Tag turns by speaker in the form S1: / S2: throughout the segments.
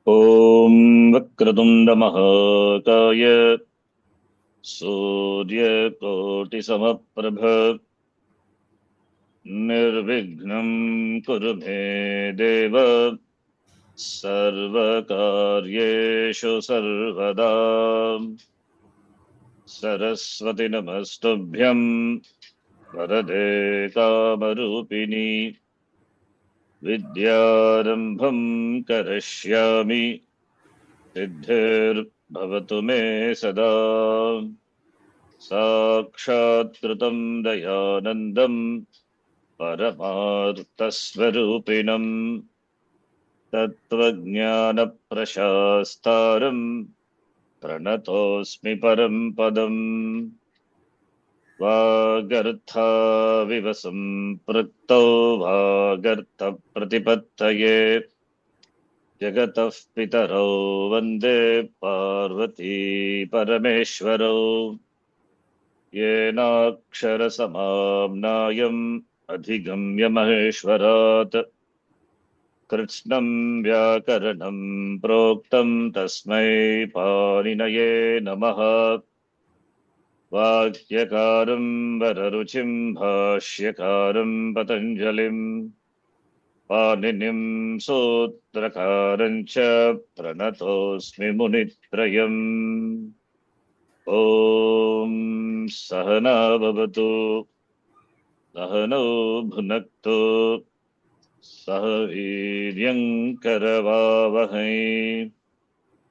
S1: ॐ वक्रतुण्डमहाकाय सूर्यकोटिसमप्रभ निर्विघ्नं कुरु मे देव सर्वकार्येषु सर्वदा। सरस्वती नमस्तुभ्यं वरदे कामरूपिणि विद्यारम्भं करिष्यामि सिद्धिर्भवतु मे सदा। साक्षात्कृतं दयानन्दं परमार्थस्वरूपिणं तत्त्वज्ञानप्रशास्तारं प्रणतोऽस्मि परं पदम्। वागर्थाविव सम्पृक्तौ वागर्थप्रतिपत्तये जगतः पितरौ वन्दे पार्वती परमेश्वरौ। येनाक्षरसमाम्नायम् अधिगम्य महेश्वरात् कृत्स्नं व्याकरणं प्रोक्तं तस्मै पाणिनये नमः। वाक्यकारं वररुचिं भाष्यकारं पतञ्जलिं पाणिनिं सूत्रकारं च प्रणतोऽस्मि मुनित्रयम्। ॐ सहना भवतु सहनौ भुनक्तु सह वीर्यं करवावहै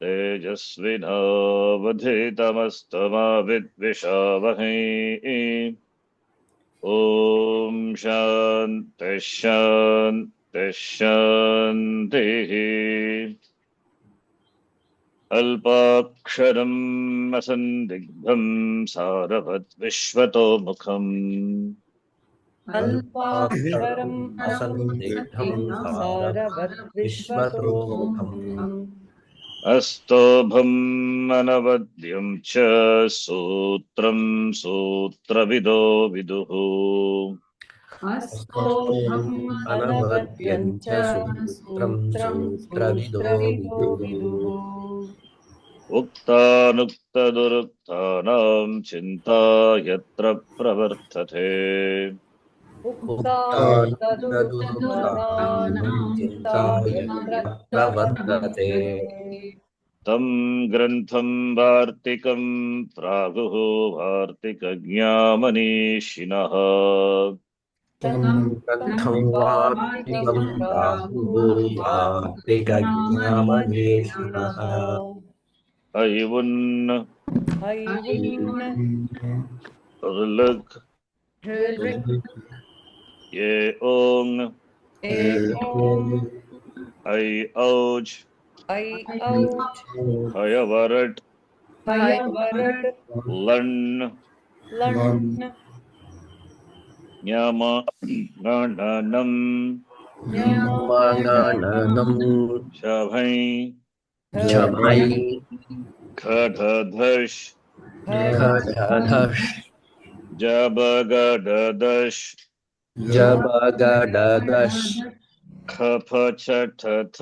S1: तेजस्विनावधीतमस्तमा विद्विषावहै। ॐ शान्ति शान्ति शान्तिः। अल्पाक्षरम् असन्दिग्धं सारवद्विश्वतोमुखम्
S2: अल्पाक्षरम् असन्दिग्धं सारवद्विश्वतोमुखम्
S1: अस्तोभम् अनवद्यं च सूत्रं सूत्रविदो विदुः।
S2: अस्तोभम् अनवद्यं च सूत्रं सूत्रविदो विदुः।
S1: उक्तानुक्तदुरुक्तानां चिन्ता यत्र प्रवर्तते
S2: उक्तानुक्तदुरुक्तानां चिन्ता यत्र प्रवर्तते
S1: तं ग्रन्थं वार्तिकं प्राहुः वार्तिकज्ञामनीषिणः।
S2: तं ग्रन्थं वार्तिकं प्राहुः वार्तिकज्ञामनीषिणः।
S1: हैवुन् ऋलृक् ये ओङ् ऐ औज् हयवरट् लण् ञमननं शभै
S2: झभै
S1: खढधश्
S2: खढधश्
S1: जबगडदश्
S2: जबगडदश्
S1: खफछठथ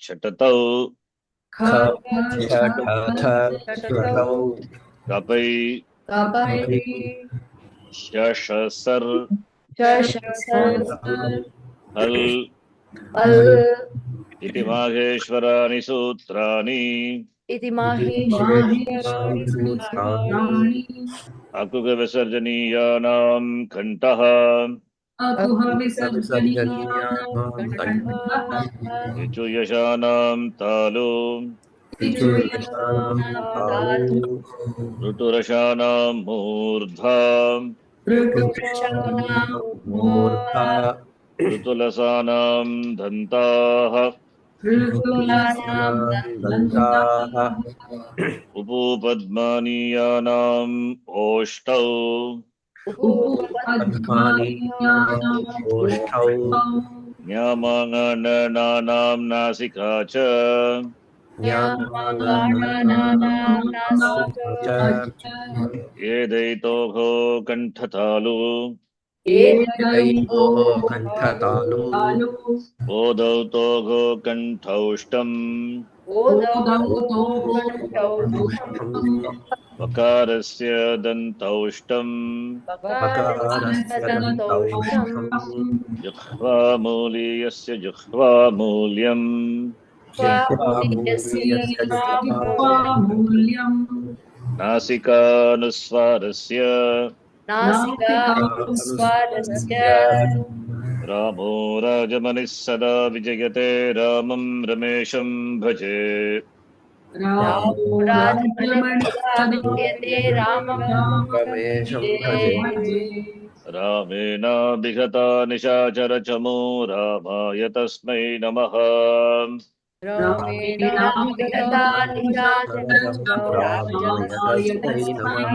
S1: छटतौ
S2: खफछठथ छटौ
S1: कपै शशसर् हल् इति माहेश्वराणि सूत्राणि अकुकविसर्जनीयानां घण्टः ऋचुयशानां तालु ऋतुरशानां मूर्धा ऋतुलसानां दन्ताः उपपद्मानीयानाम् ओष्ठौ ञामाङ्गनानां नासिका च एदैतोः कण्ठतालु ओदौ तोः कण्ठौष्टम् वकारस्य दन्तौष्टं जिह्वामूलीयस्य जिह्वामूल्यं नासिकानुस्वारस्य रामो राजमनिः सदा विजयते रामं रमेशं भजे
S2: रमेशं भजे
S1: रामेणाभिहता निशाचरचमो रामाय तस्मै नमः
S2: रामाय तस्मै नमः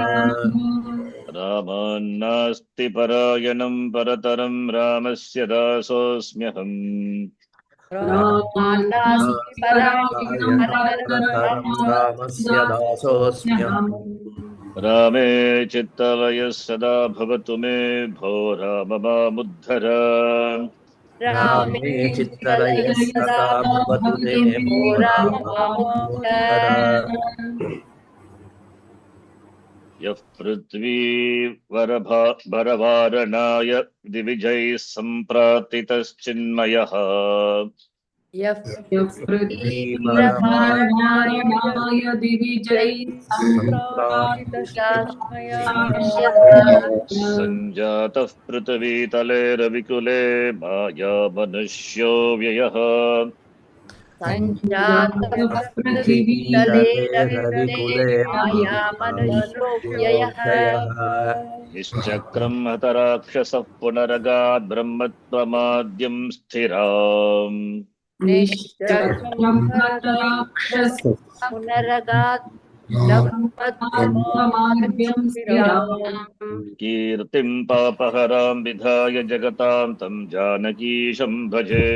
S1: रामान्नास्ति परायणं परतरं रामस्य दासोऽस्म्यहम्
S2: रामस्य दासोऽस्म्यहम्
S1: रामे चित्तलयः सदा भवतु मे भो राम मामुद्धर
S2: रामे चित्तलयः सदा भवतु मे भो राम मामुद्धर
S1: यः पृथ्वी वरवारणाय दिविजैः सम्प्रार्थितश्चिन्मयः सञ्जातः पृथिवीतले रविकुले माया मनुष्यो व्ययः निश्चक्रं हतराक्षसः पुनरगात् ब्रह्मत्वमाद्यं स्थिराम् कीर्तिं पापहरां विधाय जगतां तं जानकीशं भजे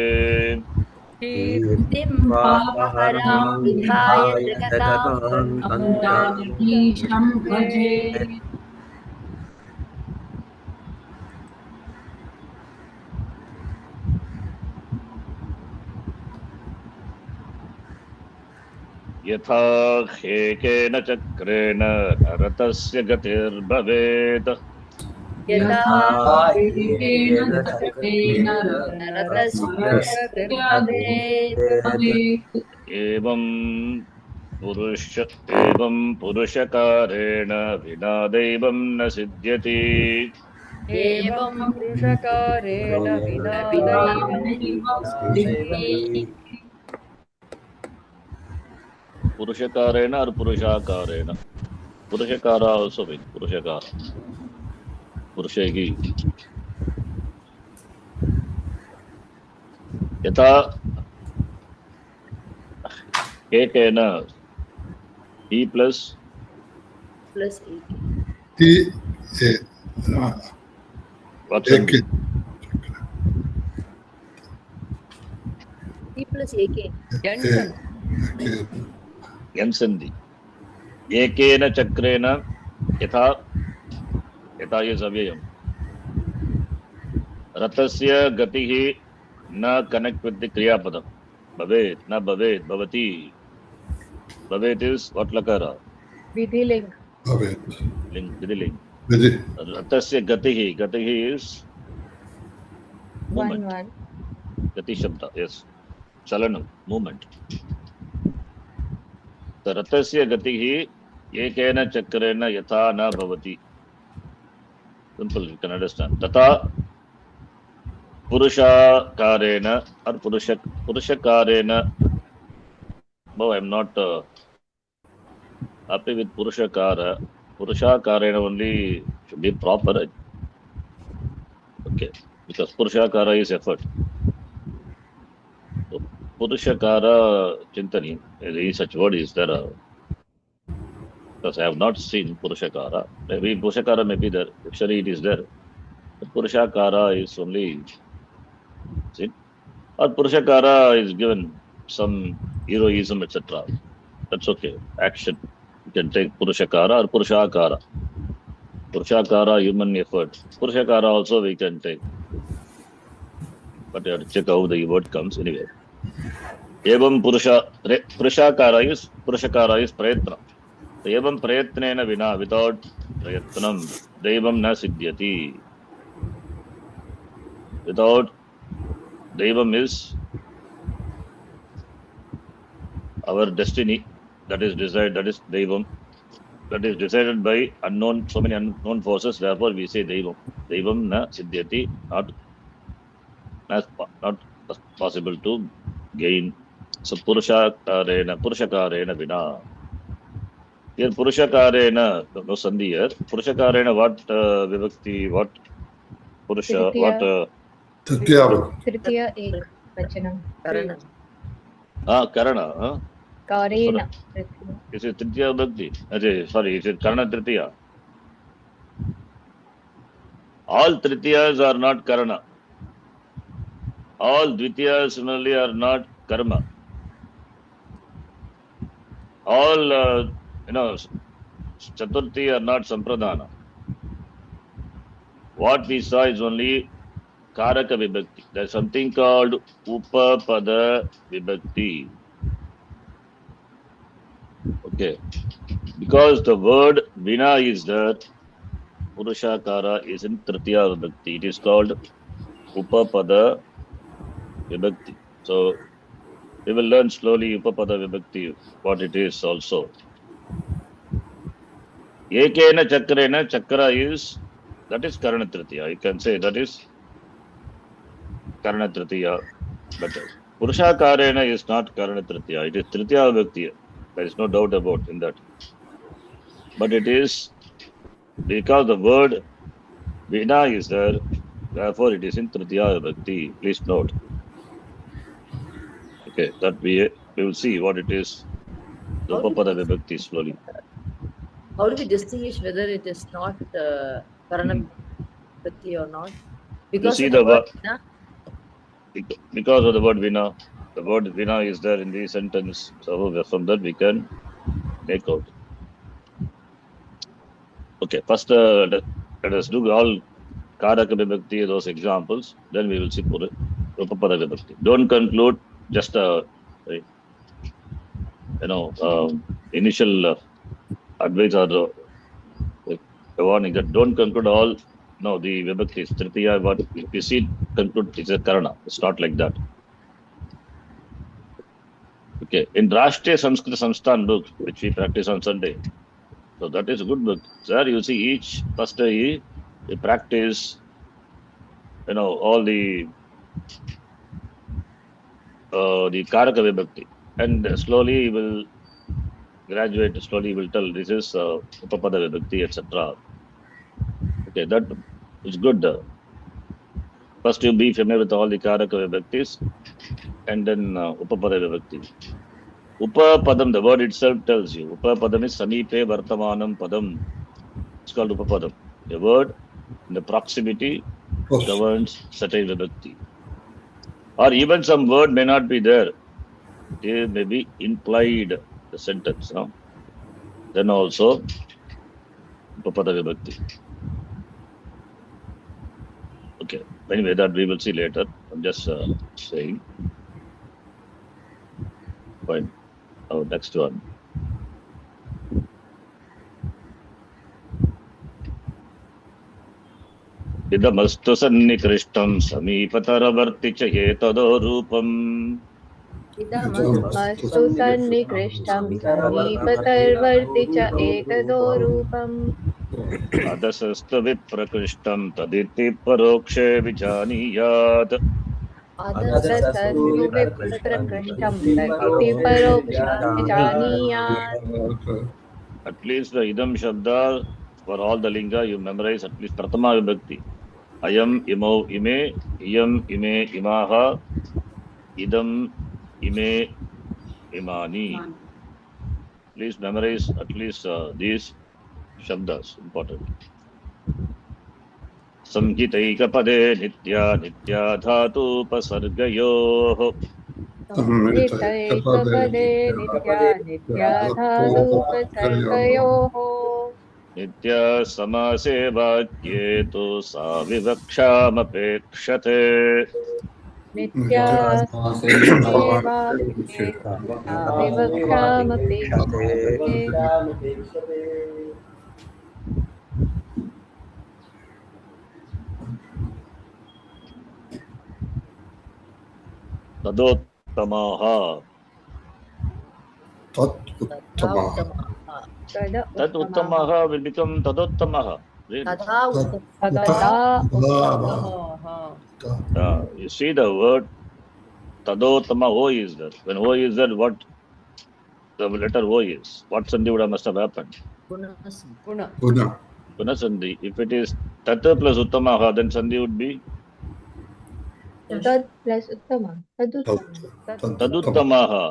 S1: यथा हेकेन चक्रेण नरतस्य गतिर्भवेत् एवं पुरुषकारेण विना दैवं न सिद्ध्यति पुरुषकारेण और पुरुषाकारेण पुरुषकारा also mean पुरुषकार पुरुषे की यथा एकेन E plus
S3: T
S1: what's
S3: AK.
S1: यंसन्ति एकेन चक्रेण यथा यथा ये अव्ययम् रथस्य गतिः न कनेक्ट विथ द क्रियापदम् भवेत् न भवेत् भवति भवेत् इज व्हाट लकार
S3: Bhavet.
S1: लिंग विधिलिंग
S3: Vidhi.
S1: रथस्य गतिः गतिः इज मूवमेंट गति शब्द यस चलनं मूवमेंट रथस्य गतिः एकेन चक्रेण यथा न भवति सिंपल यू कैन अंडरस्टैंड तथा पुरुषाकारेण और पुरुषकारेण no I am not happy with purushakareణ only should be proper okay because purushakara is effort so purushakara chintani any such word is there because I have not seen purushakara maybe purushakara may be there actually it is there but purushakara is only see or purushakara is given some heroism etc that's okay action you can take purushakara or purushakara human effort purushakara also we can take but you have to check how the word comes anyway Evam Purushakara is prayatna. So evam prayatnena vina, without prayatnam, Devam na siddhyati. Without Devam is our destiny, that is decided, that is Devam. That is decided by so many unknown forces. Therefore, we say Devam. Devam na siddhyati, not possible to gain. So Purushakarena vina. Here Purushakarena, no sandhi here. Purushakarena, what vibhakti, what Purusha, what
S3: Tritiya ek vachanam.
S1: Karana.
S3: Karena.
S1: Is it Tritiya vibhakti? Sorry, is it Karana Tritiya? All Tritiyas are not Karana. All Dvitiyas similarly are not Karma. All, Chaturthi are not Sampradana. What we saw is only Karaka Vibhakti. There is something called Upapada Vibhakti. Okay. Because the word Vina is there, Purushakara is in Tritiya Vibhakti. It is called Upapada Vibhakti. So, we will learn slowly Upapada Vibhakti, what it is also. Ekena Chakrena, Chakra is, that is Karana Tritiya. You can say that is Karana Tritiya. But Purushakarena is not Karana Tritiya. It is Tritiya Vibhakti. There is no doubt about in that. But it is because the word Vina is there, therefore it is in Tritiya Vibhakti. Please note. Okay, that we will see what it is. The Upapada Vibhakti slowly.
S2: How do we distinguish whether it is not Karana Vibhakti or not? Because
S1: you see
S2: of the word Vina?
S1: Because of the word Vina. The word Vina is there in the sentence. So from that we can make out. Okay, first let us do all Karaka Vibhakti, those examples. Then we will see Upapada Vibhakti. Don't conclude just initial advice or a warning that don't conclude all. No, the Vibhakti is Tritiya. But if you see, conclude it's a Karana. It's not like that. Okay, in Rashtriya Sanskrit Samsthan book, which we practice on Sunday, so that is a good book. There you see each first day we practice, all the Karaka Vibhakti, and slowly will graduate. Slowly will tell this is Upapada Vibhakti, etc. Okay, that is good. First you be familiar with all the Karaka Vibhaktis, and then Upapada Vibhakti. Upapadam, the word itself tells you. Upapadam is Samipe Vartamanam Padam. It's called Upapadam. A word in the proximity governs certain Vibhakti. Or even some word may not be there. It may be implied the sentence. No? Then also Upapada Vibhakti. Okay. Anyway, that we will see later. I'm just saying. Fine. Now, next one. Idamastu sannikrishtam samipataravarti cha etado rupam.
S3: Idamastu sannikrishtam samipataravarti cha etado rupam.
S1: Adasastu viprakrishtam taditi parokshe vijaniyat.
S3: Adasastu viprakrishtam taditi parokshe vijaniyat.
S1: At least the idam shabda, for all the linga, you memorize at least Pratama Vibhakti. Ayam imo ime, iyam ime imaha, idam ime imani. Please memorize at least these shabdas, important. Samhitaika pade nitya nitya dhatu pasargayoh.
S3: Samhitaika pade nitya nitya dhatu pasargayoh.
S1: Nitya samase vakye tu sa vivaksham apekshate.
S3: नित्यास्तेवाप्ये विवक्षामपेक्षते
S1: तदोत्तमाः तद उत्तमाः will become तदोत्तमाः. Really?
S2: तथा
S3: तदा
S1: You see the word tadottama, O is there. When O is there, what the letter O is? What sandhi would have must have happened? Guna sandhi. If it is tata plus uttamaha, then sandhi would be
S3: तद plus उत्तम
S1: taduttamaha.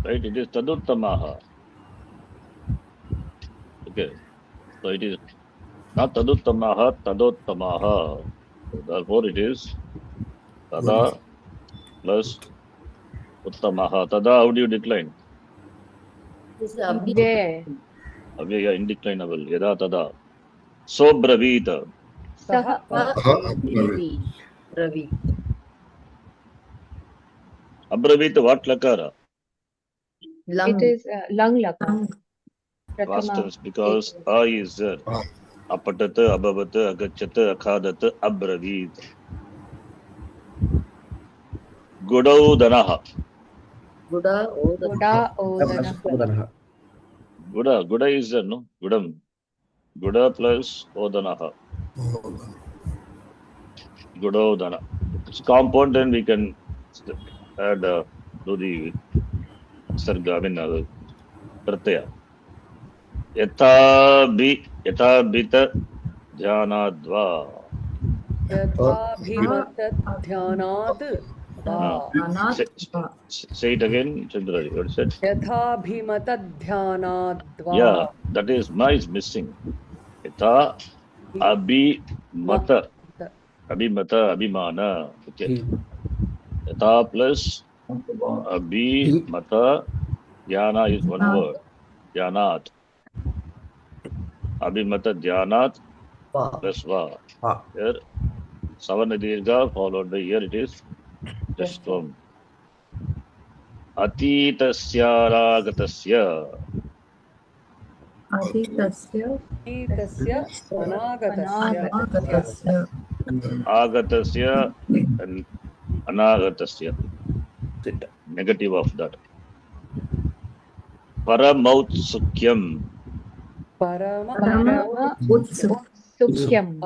S1: Right? It is taduttamaha. Okay. So it is not taduttamaha, tadottamaha. Therefore it is tada plus uttamaha. Tada, how do you decline?
S3: अव्यय
S1: Avyaya, indeclinable. Yada tada. So bravita.
S3: सः
S2: Ravi.
S1: Abravita, what lakara?
S3: it is lung laka
S1: Past
S3: prathama
S1: tense, because a is there. Apatata, abhavata, agachata, akhadata, abravit. Gudau danaha.
S2: Guda
S3: गुडा ओदनः
S1: Guda is there, no? Gudam. Guda plus odanaha. Gudodana. It's compound, then we can add do the sarga, I mean, pratyaya. Yathabita dhyanadva.
S4: यथाभिमतध्यानात्
S1: Say it again, Chandra. What is it?
S4: यथाभिमतध्यानाद्वा
S1: Yeah, that is ma is missing. Yatha abhimata. Abhimata, abhimana. Okay. Yatha plus abhimata. Dhyana is one word. Dhyanat. Abhimata dhyanat plus va. Here, Savana Dirgha followed by here it is just one. Atitasya ragatasya.
S4: तस्य अनागतस्य
S1: Agatasya and anagatasya. Negative of that. Paramautsukhyam.
S3: सुख्यम्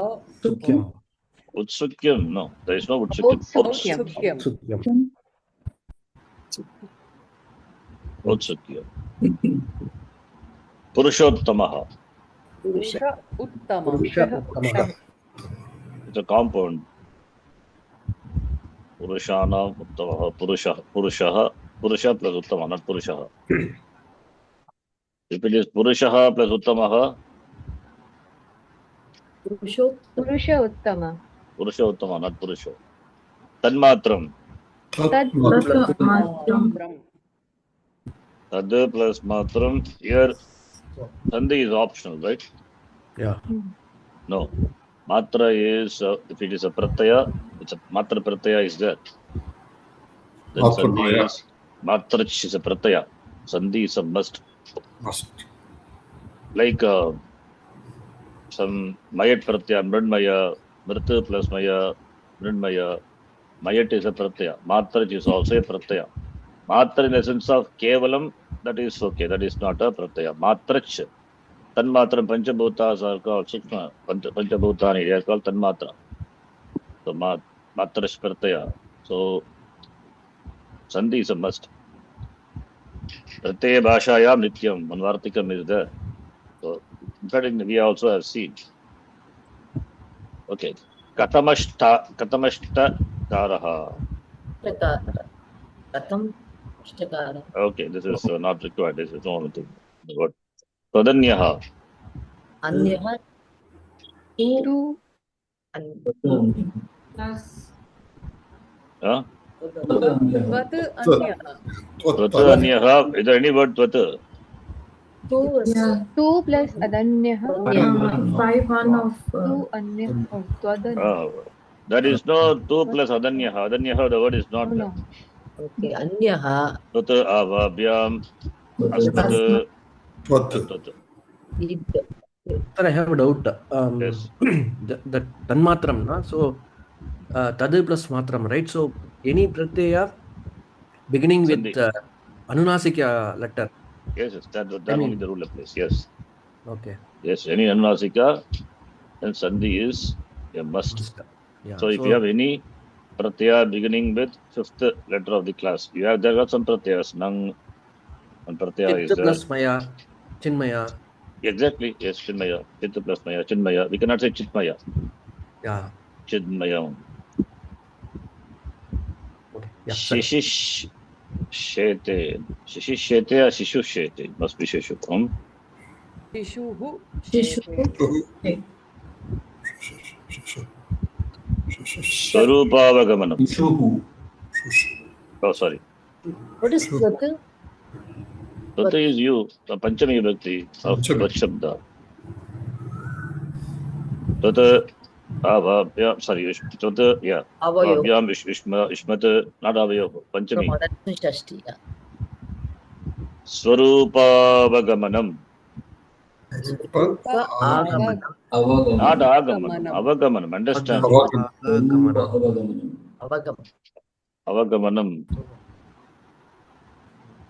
S1: Utsukyam. No, there is no utsukyam.
S4: औत्सुक्यम्
S1: Utsukyam. Purushottamaha.
S4: पुरुष उत्तमः
S1: It's a compound. Purushana uttamaha. Purushaha. Purusha plus uttama, not purushaha. If it is purushaha plus uttamaha,
S3: पुरुष उत्तम
S1: purusha uttama, not purusha. Tanmatram.
S3: तद्
S1: Tad plus matram. Here, sandhi is optional, right?
S5: Yeah.
S1: No. Matra is, if it is a pratyaya, it's a matra pratyaya is there. Then sandhi is, matrach is a pratyaya. Sandhi is a must. Like some mayat pratyaya, mridmaya, mrita plus maya, mridmaya. Mayat is a pratyaya. Matrach is also a pratyaya. Matra in the sense of kevalam, that is okay. That is not a pratyaya. Matrach. Tanmatram, Panchabhutas are called Sukma. Panchabhutani, they are called Tanmatra. So Matrash pratyaya. So sandhi is a must. Pratyaya bhashayam nityam. Manvartikam is there. So in fact, we also have seen. Okay. Katamashta karaha.
S2: Katam Shtakara.
S1: Okay, this is not required. This is only thing. What? Tvadanyaha.
S2: Anyaha
S3: तु
S1: Huh?
S4: त्वत् अन्यः
S1: Tvadanyaha. Is there any word tvata?
S3: तु plus अदन्यः
S6: By one of
S3: तु अन्यः त्वदन्यः
S1: There is no 2 plus Adanyaha. Adanyaha, the word is not there.
S2: Okay. Anyaha.
S1: Tat avabhyam asmat tat.
S2: Id.
S5: Sir, I have a doubt.
S1: Yes.
S5: The tanmatram, na? So tadu plus matram, right? So any pratyaya beginning with
S1: Sandhi.
S5: anunasika letter.
S1: Yes, that
S5: I mean-
S1: only the rule applies. Yes.
S5: Okay.
S1: Yes, any Anunasika, then Sandhi is a must.
S5: Yeah.
S1: So if you have any pratyaya beginning with 5th letter of the class, there are some pratyayas. Nang and pratyaya is
S5: Chit
S1: there.
S5: plus maya, chinmaya.
S1: Exactly. Yes, Chinmaya. Chit plus Maya. Chinmaya. We cannot say Chitmaya.
S5: Yeah.
S1: Chidmaya.
S5: Okay. Yeah. Sorry.
S1: Shishish Shete. Shishish Shete or Shishu Shete. Must be Shishu.
S4: Shishuhu.
S2: Shishu.
S1: Swarupavagamanam. Oh, sorry.
S2: What is Tvatu?
S1: Tvatu is you. Panchami Bhakti of Vatshabda. Tvatu Avabhyam. Sorry. Tvatu, yeah.
S2: Avayo.
S1: Avabhyam Ishmat. Not Avayo. Panchami.
S2: No, that's Shashti. Yeah.
S1: Swarupavagamanam.
S2: Agamanam.
S1: Not Agamanam. Avagamanam. Understand.
S2: Avagam.
S1: Avagamanam.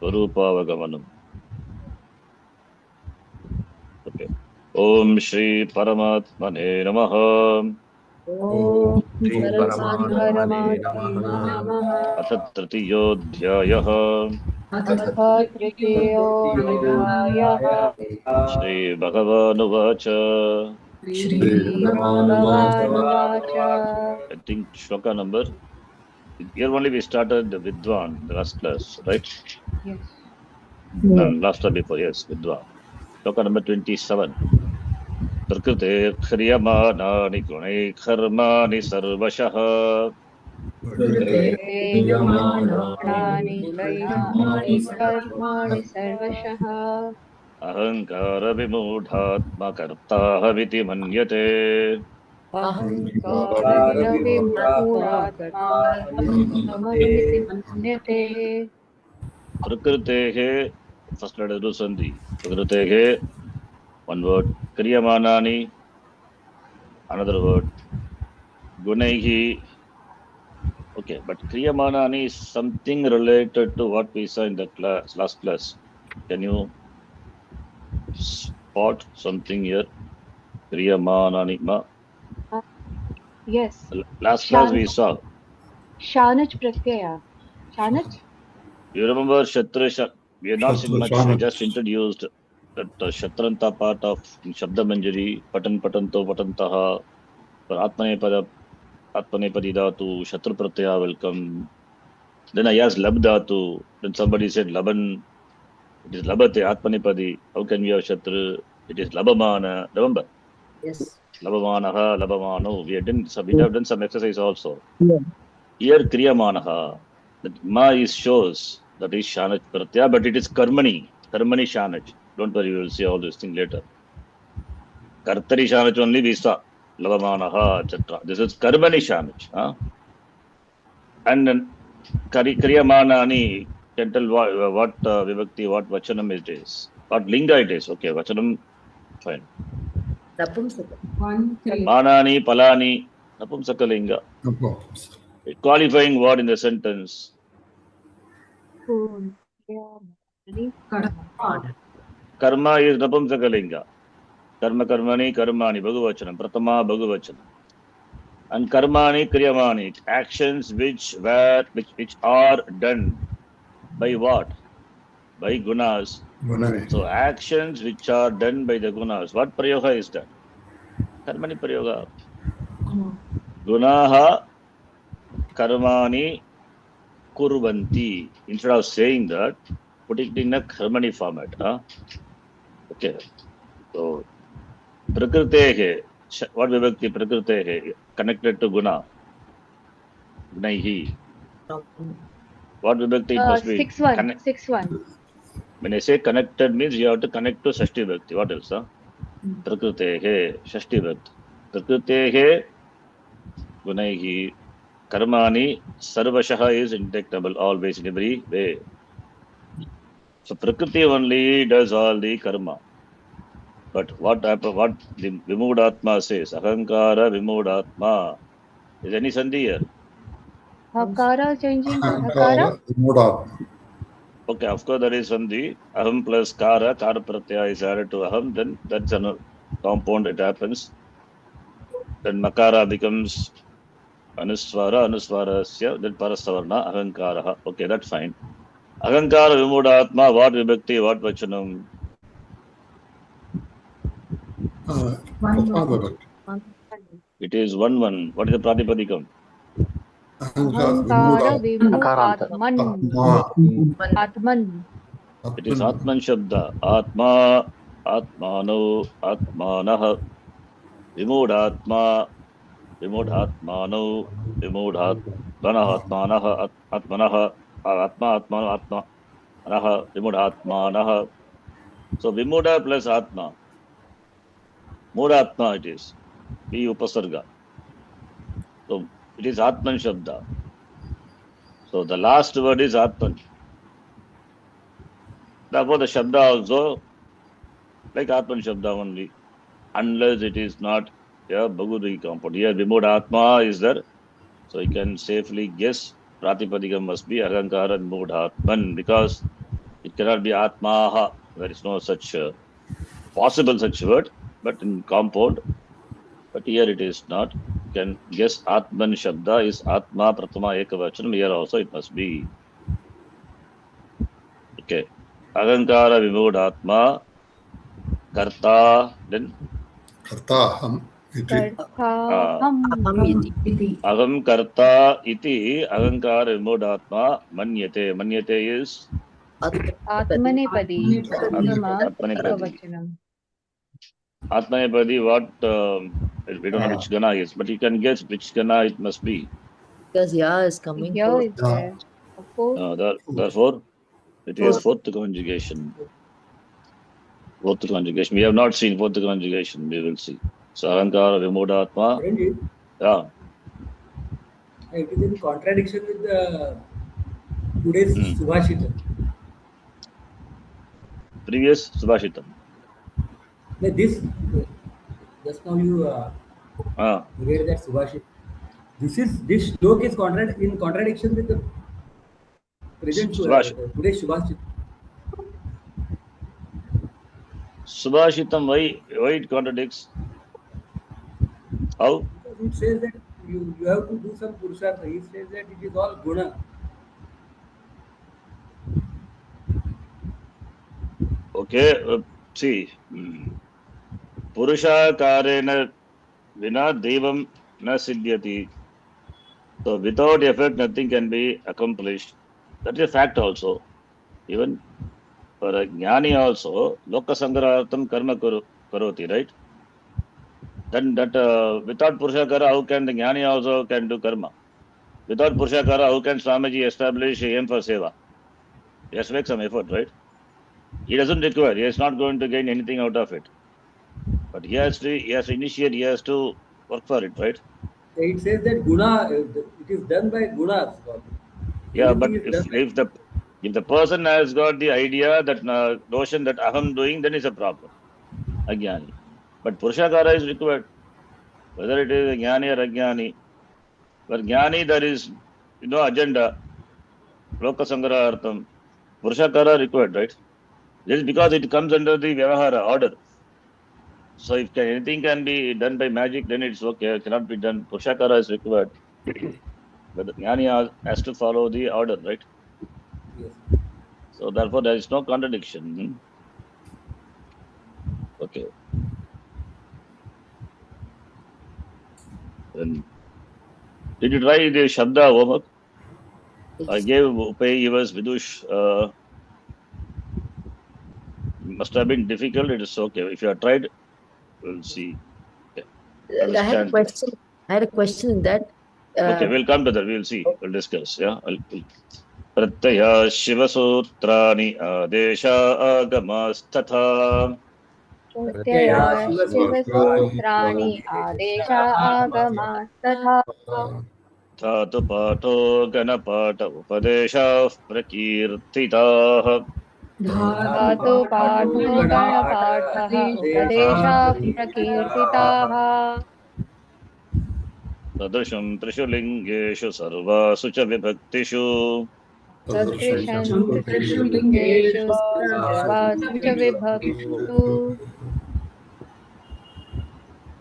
S1: Swarupavagamanam. Okay. Om Shri Paramatmane Namaha.
S2: Om
S5: Shri
S2: Paramatmane
S5: Paramatmane
S2: Namaha.
S5: Namaha.
S1: Ath Tritiyodhyayah.
S3: तथातृतीयोऽध्यायः
S1: Shri Bhagavanuvacha.
S3: श्रीभगवानुवाच
S1: I think shloka number. Here only we started the Vidwan, the last class, right?
S3: Yes.
S1: No, last time before, yes, Vidwan. Shloka number 27. Prakrite khriyamānāni gunai kharmāni sarvashah.
S3: क्रियमाणानि गुणानि कर्माणि सर्वशः
S1: Ahankara vimudhatma kartāhaviti manyate.
S3: अहङ्कारविमूढात्मा मममिति मन्यते
S1: Prakritehe, first letter do sandhi. Prakritehe, one word. Kriyamanani, another word. Gunaihi. Okay, but Kriyamanani is something related to what we saw in the class, last class. Can you spot something here? Kriyamanani.
S3: Yes.
S1: Last class we saw.
S3: Shanach pratyaya. Shanach?
S1: You remember Shatra? We have not seen much. We just introduced that Shatranta part of Shabda Manjari, Patan Patanto Patantaha, Atmanepadi Dhatu, Shatra Pratyaya will come. Then I asked Lab Dhatu. Then somebody said Laban. It is Labate, Atmanepadi. How can we have Shatra? It is Labamana. Remember?
S2: Yes.
S1: Labamanaha, Labamano. We have done some exercise also.
S2: Yeah.
S1: Here Kriyamanaha. That Ma is shows that is Shanach Pratyaya, but it is Karmani. Karmani Shanach. Don't worry, you will see all these things later. Kartari Shanach only we saw. Lavamanaha, etc. This is Karmani Shanach. And then Kriyamanani can tell what Vibhakti, what Vachanam it is. What Linga it is. Okay, Vachanam, fine.
S2: Napumsaka.
S1: Manani, Palani, Napumsaka Linga. Qualifying word in the sentence. Karma is Napumsaka Linga. Karma Karmani, Karmani, Bhagavachanam, Pratama, Bhagavachanam. And Karmani, Kriyamani, actions which are done by what? By gunas. So actions which are done by the gunas. What prayoga is that? Karmani prayoga. Gunaha karmani kurvanti. Instead of saying that, put it in a karmani format. Okay. So prakritehe. What vibhakti prakritehe? Connected to guna. Gunaihi. What vibhakti it must be?
S3: 6-1.
S1: When I say connected means you have to connect to Shashti Bhakti. What else? Prakritehe, Shashti Bhakti. Prakritehe, Gunaihi. Karmani Sarvashaha is indetectable always in every way. So Prakriti only does all the karma. But what the Vimudhatma says, Ahankara Vimudhatma. Is any sandhi here?
S3: Hakara changing to
S6: Ahankara
S3: Hakara.
S6: Vimudhatma.
S1: Okay, of course there is sandhi. Aham plus Kara pratyaya is added to Aham, then that's a compound, it happens. Then Makara becomes Anusvarasya, then Parasavarna, Ahankaraha. Okay, that's fine. Ahankara Vimudhatma, what vibhakti, what vachanam?
S6: Prathama
S1: It is 1-1. What is the Pratipadikam?
S3: Ahankara
S6: Vimudhatma.
S3: Vimudhatman. Atman.
S1: It is Atman Shabda. Atma, Atmano, Atmanah, Vimudhatma, Vimudhatmano, Vimudhatmanah, Atmanah, Atmanah, Atma, Atmano, Atmanah, Vimudhatmanah. So Vimuda plus Atma. Mudatma it is. Be Upasarga. So it is Atman Shabda. So the last word is Atman. Therefore the Shabda also like Atman Shabda only. Unless it is not a Bhagudi compound. Here Vimudhatma is there. So you can safely guess Pratipadikam must be Ahankara Vimudhatman because it cannot be Atmaha. There is no such possible such word, but in compound. But here it is not. You can guess Atman Shabda is Atma Pratama Ekavachanam. Here also it must be. Okay. Ahankara Vimudhatma Karta, then
S6: Kartaham iti.
S3: Karthaham.
S1: Aham Karta iti Ahankara Vimudhatma Manyate. Manyate is
S3: Atmanepadi. Uttama
S1: Atmanepadi.
S3: Ekavachanam.
S1: Atmanepadi, what we don't know which Gana is, but you can guess which Gana it must be.
S2: Because Ya is coming
S3: Here
S2: forth.
S3: is there. Of course.
S1: Therefore, it is fourth conjugation. Fourth conjugation. We have not seen fourth conjugation. We will see. So Ahankara Vimudhatma. Yeah.
S7: It is in contradiction with the today's Subhashita.
S1: Previous Subhashitam.
S7: This just now you read that Subhashita. This shlok is in contradiction with the present today's Subhashita.
S1: Subhashitam, why it contradicts? How?
S7: Because it says that you have to do some purushartha. He says that it is all guna.
S1: Okay, see. Purusha karena vina devam na siddhyati. So without effort, nothing can be accomplished. That is a fact also. Even for a jnani also, loka sangrartham karma karoti, right? Then that without Purushakara, how can the jnani also can do karma? Without Purushakara, how can Swamiji establish aim for seva? He has to make some effort, right? He doesn't require. He is not going to gain anything out of it. But he has to initiate. He has to work for it, right?
S7: It says that guna, it is done by gunas.
S1: Yeah, but if the person has got the idea, that notion that aham doing, then it's a problem. Ajnani. But Purushakara is required. Whether it is a jnani or ajnani. For jnani, there is agenda. Loka sangrartham. Purushakara required, right? This is because it comes under the Vyavahara order. So if anything can be done by magic, then it's okay. It cannot be done. Purushakara is required. But the jnani has to follow the order, right?
S7: Yes.
S1: So therefore there is no contradiction. Okay. Then did you try the Shabda homework? I gave Upay, Yivas, Vidush. Must have been difficult. It is okay. If you have tried, we'll see. Okay.
S2: I had a question in that.
S1: Okay, we'll come to that. We'll see. We'll discuss. Yeah. Pratyaya Shiva Sutrani Adesha Agamas Tatha.
S3: प्रत्यया शिवसूत्राणि आदेशा आगमात् तथा
S1: धातु पाठो गणपाठ उपदेशाः प्रकीर्तिताः
S3: धातु पाठो गणपाठः उपदेशाः प्रकीर्तिताः
S1: सदृशं त्रिषु लिङ्गेषु सर्वासु च विभक्तिषु
S3: सदृशं त्रिषु लिङ्गेषु सर्वासु च विभक्तिषु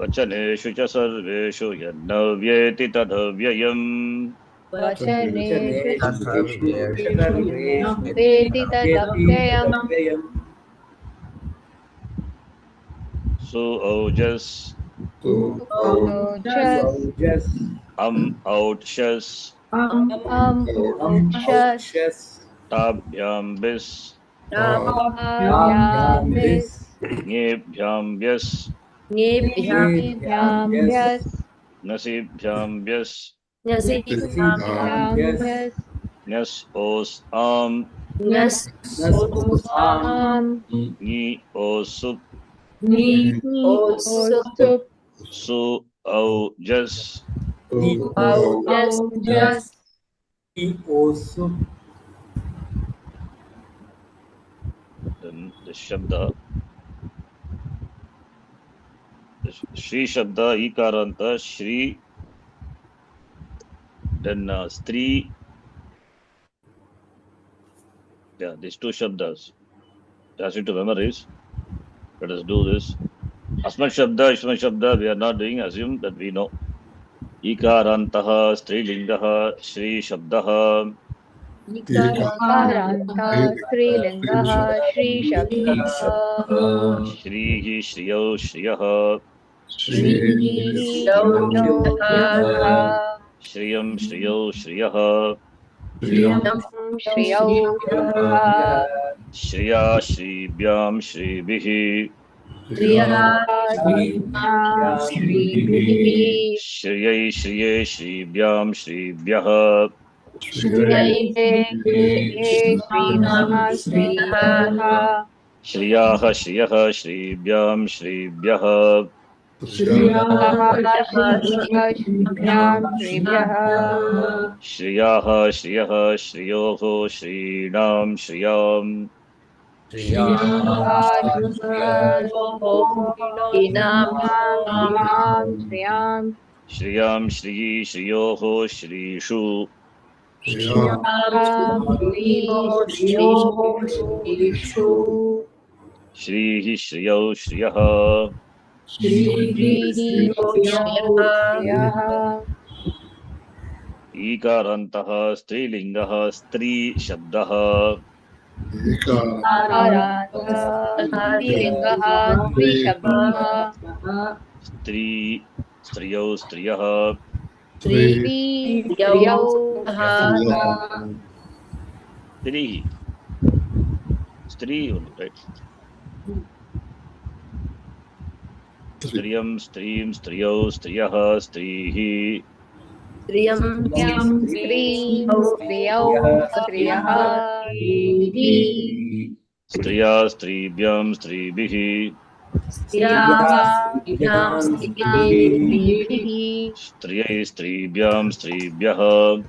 S1: वचनेषु च सर्वेषु यन्न व्येति तदव्ययम्
S3: वचनेषु वेति तदव्ययम्
S1: सु औजस्
S3: ओजस्
S1: औक्षस्
S3: उक्षस्
S1: ताभ्यां बिस्
S3: आभ्यामिस्
S1: ङेभ्यां व्यस्
S3: भ्याम्यस्
S1: नसिभ्यां व्यस्
S3: भ्याम्यस्
S1: न्यस् ओस् आम्
S3: आम्
S1: ङि ओसुप्
S3: ओसुप्
S1: सु औजस्
S3: औजस्
S1: then the shabda Shri Shabda Ikaranta Shri then Stri. Yeah, these two Shabdas. Ask you to memorize. Let us do this. Asmat Shabda, Ishmat Shabda, we are not doing. Assume that we know. Ikarantaha, Strilingaha, Shri Shabdaha.
S3: ईकारान्तः स्त्रीलिङ्गः श्रीशब्दः
S1: Shrihi, Shriyau, Shriyah. Shriyam, Shriyau, Shriyah.
S3: श्रियौ
S1: Shriya, Shribhyam, Shribihi. Shriyai, Shriye, Shribhyam, Shribhyah. Shriyah, Shriyah, Shribhyam, Shribhyah. Shriyah, Shriyah, Shriyoho, Shrinam, Shriyam. Shriyam, Shriyi, Shriyoho, Shrishu. Shrihi, Shriyau, Shriyah. Ikarantaha, Strilingaha, Stri Shabdaha. Stri, Striyau, Striyah. Strihi. Stri only, right? Striyam, Strim, Striyau, Striyah, Strihi. Striya, Stribhyam, Stribihi. Striyai, Stribhyam, Stribhyah.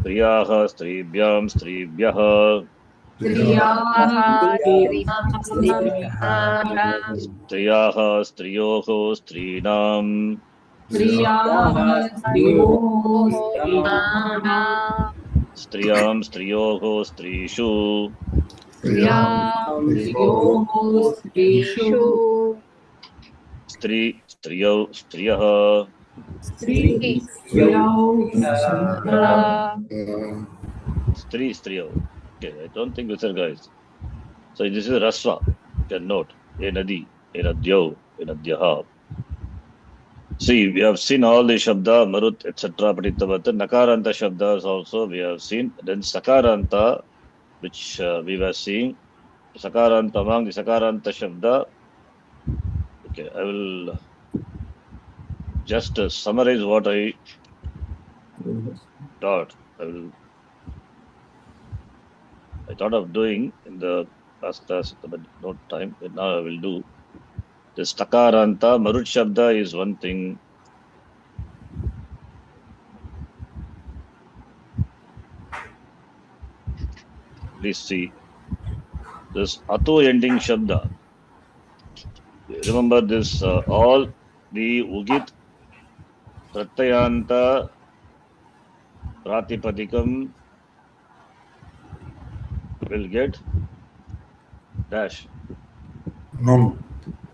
S1: Striyaha, Stribhyam, Stribhyah. Striyaha, Striyoho, Strinam. Striyam, Striyoho, Strishu. Stri, Striyau, Striyah. Stri, Striyau. Okay, I don't think this is guys. So this is Rasva. You can note. Enadi, Enadyo, Enadyaha. See, we have seen all the Shabda, Marut, etc. Patitavata. Nakaranta Shabdas also we have seen. Then Sakaranta, which we were seeing. Sakaranta, among the Sakaranta Shabda. Okay, I will just summarize what I taught. I I thought of doing in the last class, but no time. But now I will do. This takaranta, marut shabda is one thing. Please see. This atu ending shabda. Remember this, all the ugit, pratyayanta, pratipadikam will get dash.
S6: Num.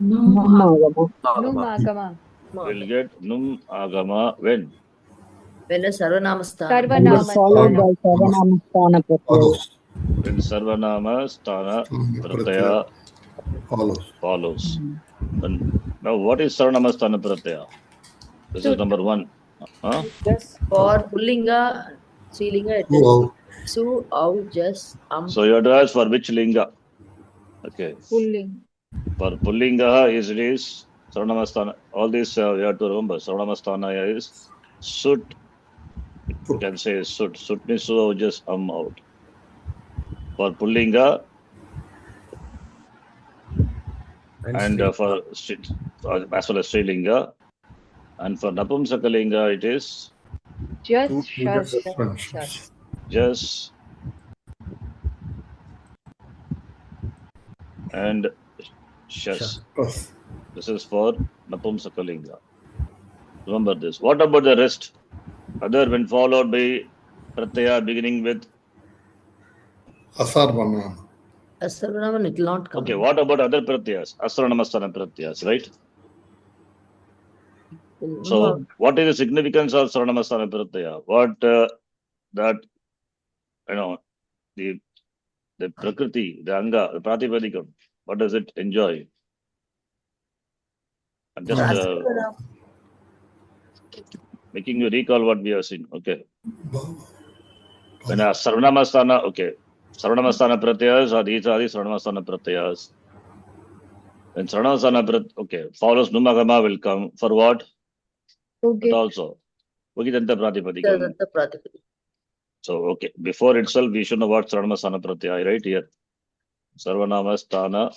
S3: Numagama.
S1: Will get num agama when?
S2: When a Sarvanamasthana.
S3: Sarvanamasthana.
S6: Follows.
S1: When sarvanama sthana pratyaya
S6: Follows.
S1: follows. And now what is sarvanama sthana pratyaya? This is number one. Huh?
S4: Just
S2: For Pullinga, Srilinga, it
S6: Who
S2: is
S6: out?
S2: Su, Au, Jas,
S1: So you have to ask for which linga. Okay.
S3: Pulling.
S1: For pullinga is it is sarvanama sthana. All these you have to remember. Sarvanama sthana is sut. You can say sut. Sut means su, au, just out. For pullinga and for as well as Srilinga, and for Napumsakalinga it is
S3: Just
S6: Just
S3: shas.
S6: functions.
S1: just and shas.
S6: Yes.
S1: This is for Napumsakalinga. Remember this. What about the rest? Other when followed by pratyaya beginning with.
S6: Asarvanam.
S2: a Sarvanaman, it will not come.
S1: Okay, what about other pratyayas? Asranamasthana pratyayas, right? So, what is the significance of Sarvanamasthana pratyaya? What that the prakriti, the anga, the pratipadikam, what does it enjoy? I'm just making you recall what we have seen. Okay. When a Sarvanamasthana, okay. Sarvanamasthana pratyayas are these Sarvanamasthana pratyayas. When Sarvanamasthana okay, follows Numagama will come. For what?
S3: Okay.
S1: But also. Ugidanta pratipadikam. So, okay. Before itself, we should know what Sarvanamasthana pratyaya, right here. Sarvanamasthana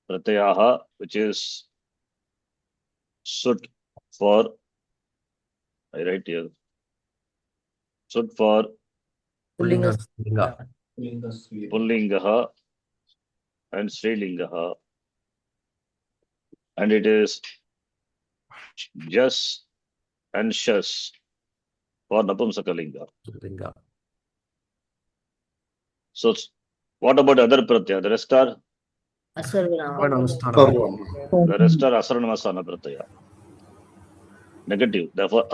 S1: pratyaha, which is sut for, I write here, sut for
S5: Pullinga.
S1: Pullingaha and Srilingaha, and it is jas and shas for Napumsakalinga. So, what about other pratyaya? The rest are? The rest are Asarvanamasthana pratyaya. Negative. Therefore,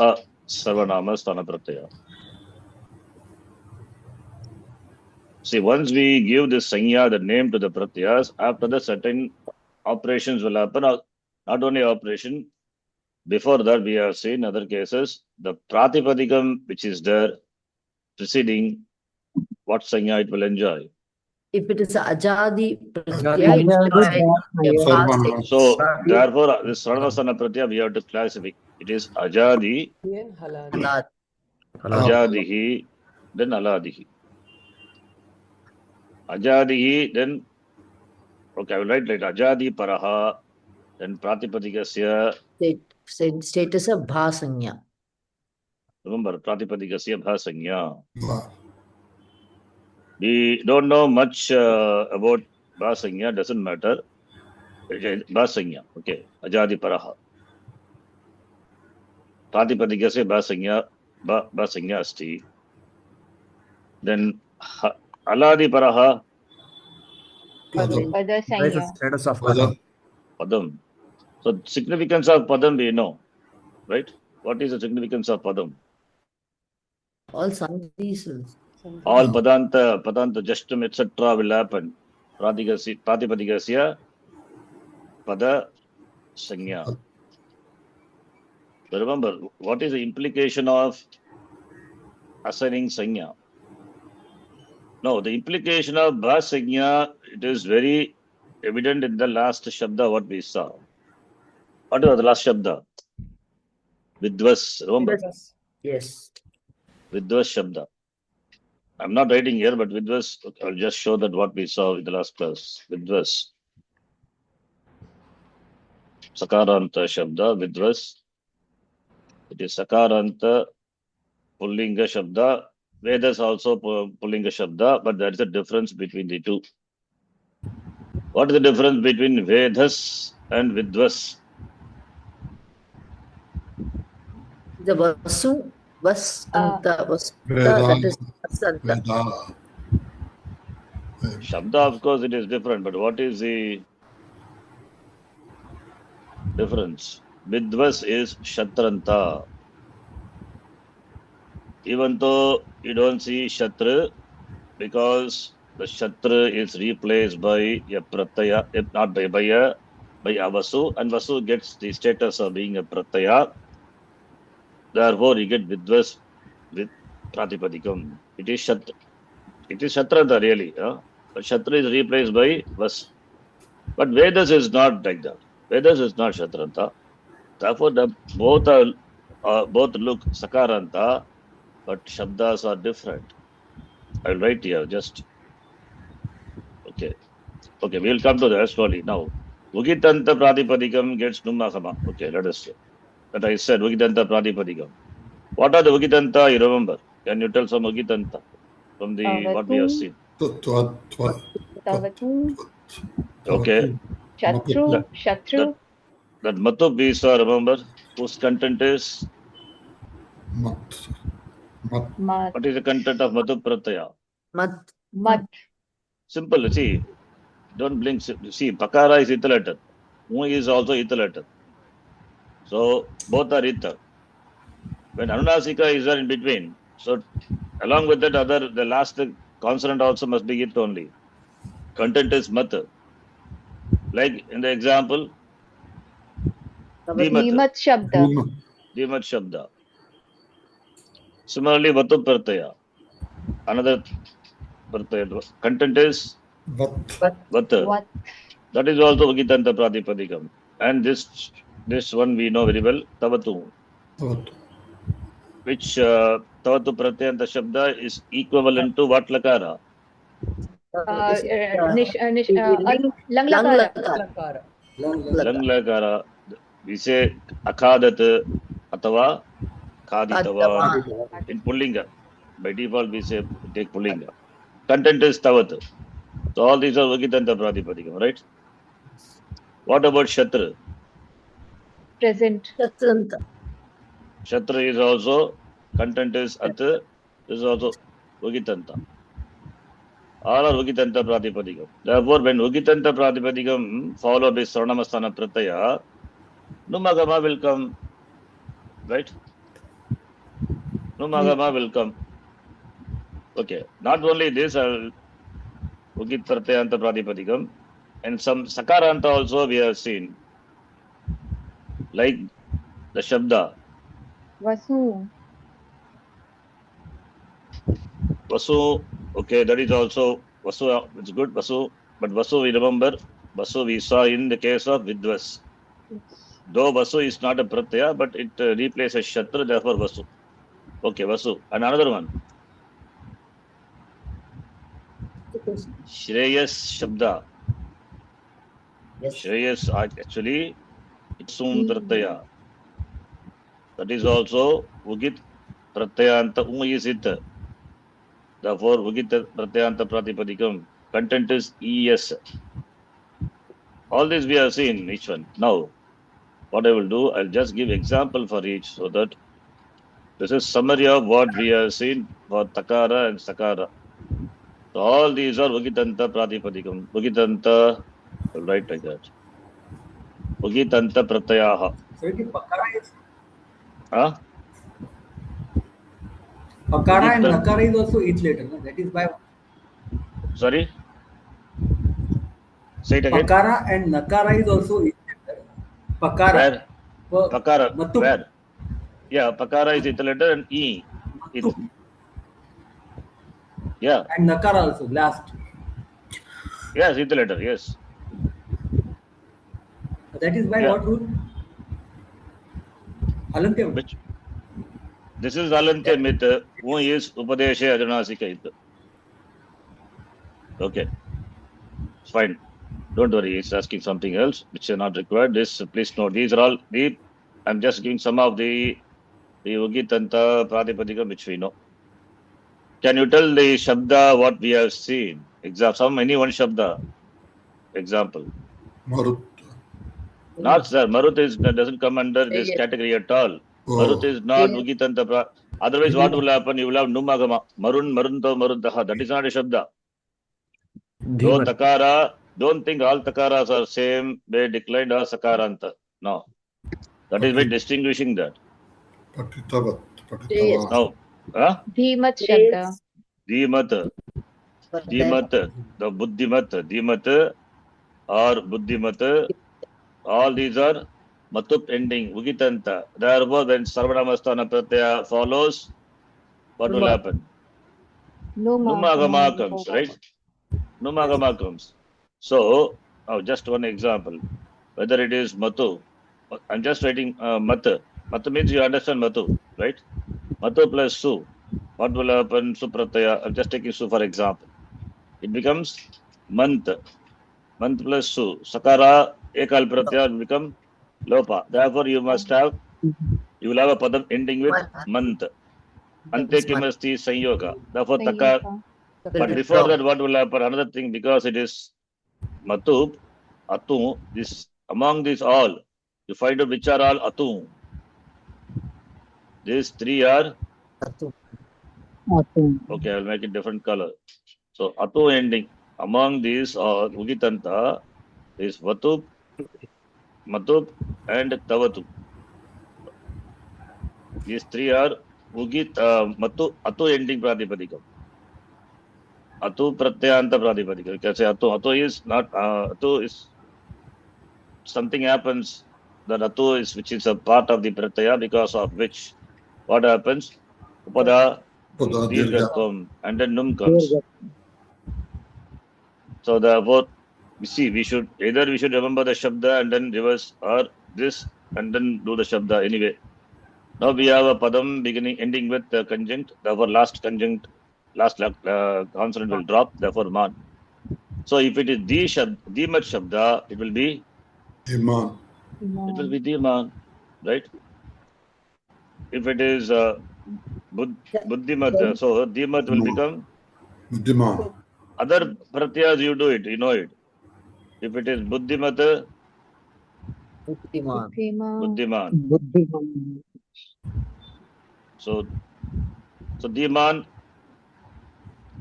S1: Sarvanamasthana pratyaya. See, once we give this sanya, the name to the pratyayas, after the certain operations will happen. Not only operation, before that we have seen other cases, the pratipadikam which is there preceding, what sanya it will enjoy.
S2: If it is ajadi
S5: Ajadi
S2: pratyaya,
S1: so therefore this Sarvanamasthana pratyaya we have to classify. It is ajadi,
S4: and haladi.
S1: ajadihi, then aladihi. Ajadihi, then okay, I will write like ajadi paraha, then pratipadikasya.
S2: Status of bhasanya.
S1: Remember, pratipadikasya bhasanya. We don't know much about bhasanya, doesn't matter. Bhasanya, okay. Ajadi paraha. Pratipadikasya bhasanya asti. Then aladi paraha.
S3: Padasanya.
S5: Status of padam.
S1: Padam. So significance of padam we know, right? What is the significance of padam?
S2: All sandhis.
S1: All padanta, justum, etc. will happen. Pratipadikasya pada sanya. So remember, what is the implication of assigning sanya? No, the implication of bhasanya, it is very evident in the last shabda what we saw. What was the last shabda? Vidvas, remember?
S2: Yes.
S1: Vidvas shabda. I'm not writing here, but Vidvas, I'll just show that what we saw in the last class. Vidvas. Sakaranta Shabda, Vidvas. It is Sakaranta Pullinga Shabda. Vedas also Pullinga Shabda, but there is a difference between the two. What is the difference between Vedas and Vidvas?
S2: The Vasu, Vasanta, Vasanta,
S6: Veda,
S2: that is Vasanta.
S6: Veda.
S1: Shabda, of course, it is different, but what is the difference? Vidvas is Shatranta. Even though you don't see Shatra, because the Shatra is replaced by a Pratyaya, not by a Vasu, and Vasu gets the status of being a Pratyaya. Therefore, you get Vidvas with Pratipadikam. It is Shatranta really. But Shatra is replaced by Vas. But Vedas is not like that. Vedas is not Shatranta. Therefore, both look Sakaranta, but Shabdas are different. I'll write here just. Okay, we'll come to that slowly. Now, Ugitanta Pratipadikam gets Nummakama. Okay, let us see. That I said, Ugitanta Pratipadikam. What are the Ugitanta you remember? Can you tell some Ugitanta from the what we have seen?
S3: Tavatu,
S1: Okay,
S3: Shatru, Shatru,
S1: that Matu we saw, remember, whose content is?
S6: Mat.
S3: Mat,
S1: What is the content of Matu Pratyaya?
S2: Mat.
S3: Mat,
S1: Simple, see, don't blink. See, Pakara is iterated. Mu is also iterated. So, both are ita. When Anunasika is there in between, so along with that the last consonant also must be it only. Content is mat. Like in the example,
S3: Dhimat Shabda,
S1: Dhimat Shabda. Similarly, Vatu Pratyaya. Another Pratyaya. Content is
S6: Vat.
S1: Vat.
S3: Vat,
S1: That is also Ugitanta Pratipadikam. And this one we know very well, Tavatu.
S6: Vat.
S1: Which Tavatu Pratyanta Shabda is equivalent to what Lakara?
S3: Lang Lakara,
S7: Lakara.
S1: Lang Lakara. We say Akadat Atava Kaditava. In Pullinga. By default, we say take Pullinga. Content is Tavat. So all these are Ugitanta Pratipadikam, right? What about Shatra?
S3: present,
S2: Shatranta.
S1: Shatra is also, content is At, this is also Ugitanta. All are Ugitanta Pratipadikam. Therefore, when Ugitanta Pratipadikam followed by Sarnamasthana Pratyaya, Numagama will come. Right? Numagama will come. Okay. Not only this, Ugit Pratyanta Pratipadikam, and some Sakaranta also we have seen. Like the Shabda.
S3: Vasu,
S1: Vasu, okay, that is also Vasu, it's good, Vasu, but Vasu we remember, Vasu we saw in the case of Vidvas. Though Vasu is not a Pratyaya, but it replaces Shatra, therefore Vasu. Okay, Vasu. And another one, Shreyas Shabda.
S2: Yes.
S1: Shreyas actually, it's un Pratyaya. That is also Ugit Pratyayanta, is it. Therefore, Ugit Pratyayanta Pratipadikam. Content is ES. All this we have seen, each one. Now, what I will do, I'll just give example for each so that this is summary of what we have seen for Takara and Sakara. So all these are Ugitanta Pratipadikam. Ugitanta, I'll write like that. Ugitanta Pratyaha.
S7: So it is Pakara is
S1: Pakara
S7: and Nakara is also it later. No? That is why
S1: Sorry? Say it again.
S7: Pakara and Nakara is also it later. Pakara.
S1: Where?
S7: For
S1: Pakara.
S7: Matu.
S1: Where? Yeah, Pakara is it letter and E. It.
S7: Matu.
S1: Yeah.
S7: And Nakara also last.
S1: Yes, it letter. Yes.
S7: That is by what rule? Alantyam.
S1: Which? This is Alantya myth. Who is Upadesha Ajanasika? Okay, it's fine. Don't worry, he's asking something else which are not required. This, please note, these are all the, I'm just giving some of the Ugitanta Pratipadika which we know. Can you tell the Shabda what we have seen? Any one Shabda example.
S6: Marut.
S1: Not sir, Marut doesn't come under this
S2: Yes.
S1: category at all.
S6: Oh.
S1: Marut is not
S2: Yes.
S1: Ugitanta. Otherwise, what will happen? You will have Numagama. Marun, Marunto, Maruntaha. That is not a Shabda. Though
S5: Dhimat.
S1: Takara, don't think all Takaras are same, they declined or Sakaranta. No. That is by distinguishing that.
S6: Patitavat.
S2: Yes.
S6: Patitava.
S1: Now, huh?
S3: Dhimat Shabda.
S2: Yes.
S1: Dhimat, Dhimat, the Buddhimat, Dhimat or Buddhimat, all these are Matup ending, Ugitanta. Therefore, when Sarvanamastana Pratyaya follows, what will
S2: Numa.
S1: happen? Numagama comes, right? Numagama comes. So, now just one example. Whether it is Matu, I'm just writing Matu. Matu means you understand Matu, right? Matu plus Su. What will happen? Suprataya. I'm just taking Su for example. It becomes Mant. Mant plus Su. Sakara, Ekal Pratyaya will become Lopa. Therefore, you must have, you will have a Padam ending with Mant. Ante kimasti Sanyoga. Therefore, Taka. But before that, what will happen? Another thing, because it is Matub, Atu, this among these all, you find out which are all Atu. These three are okay. I'll make it different color. So Atu ending among these are Ugitanta is Vatub, Matub, and Tavatu. These three are Matu Atu ending Pratipadikam. Atu Pratyanta Pratipadikam. You can say Atu is not Atu is something happens that Atu is which is a part of the Pratyaya, because of which what happens? Upada
S6: Upada,
S1: Dirgatvam, and then Num comes. So therefore, we should remember the Shabda and then reverse, or this and then do the Shabda anyway. Now we have a Padam ending with the conjunct. Therefore, last consonant will drop. Therefore, Man. So if it is Dhimat Shabda, it will be
S6: Iman.
S1: It will be Dhiman, right? If it is Buddhimat, so Dhimat will become
S6: Buddhiman.
S1: other pratyas, you do it, you know it. If it is Buddhimat, Buddhiman. So Dhiman,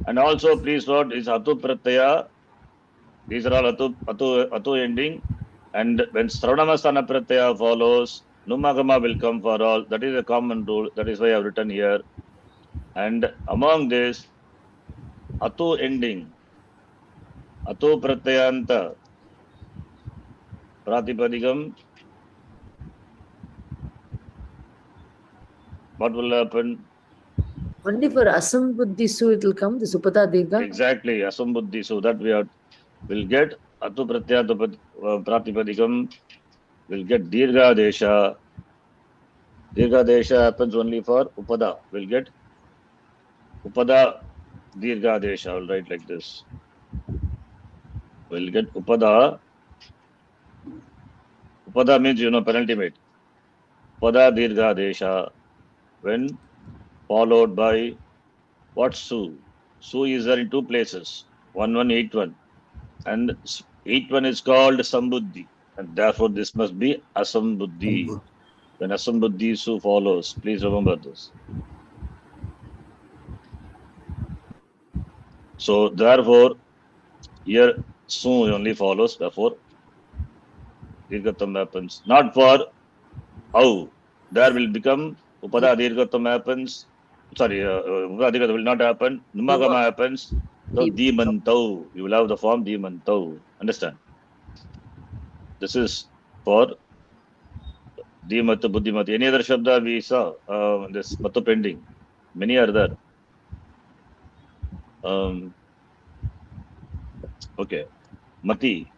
S1: and also please note is Atu Pratyaya. These are all Atu ending. And when Sravanamasthana Pratyaya follows, Numagama will come for all. That is a common rule. That is why I have written here. And among this, Atu ending, Atu Pratyayanta, Pratipadikam, what will happen?
S2: Only for Asambuddhisu it will come, the Supada Dirgha.
S1: Exactly, Asambuddhi. So that will get Atu Pratyayanta Pratipadikam, will get Dirgha Desha. Dirgha Desha happens only for Upada. We'll get Upada Dirgha Desha. I'll write like this. We'll get Upada. Upada means, penultimate. Upada Dirgha Desha. When followed by what Su? Su is there in two places. 1181. And 81 is called Sambuddhi. And therefore this must be Asambuddhi. When Asambuddhi Su follows, please remember this. So therefore, here Su only follows, therefore Dirghatam happens. Not for how. There will become Upada Dirghatam happens. Sorry, Upada Dirghatam will not happen. Numagama happens. So Dhimantau. You will have the form Dhimantau. Understand? This is for Dhimata, Buddhimata. Any other Shabda we saw? This Matu pending. Many are there. Okay. Mati.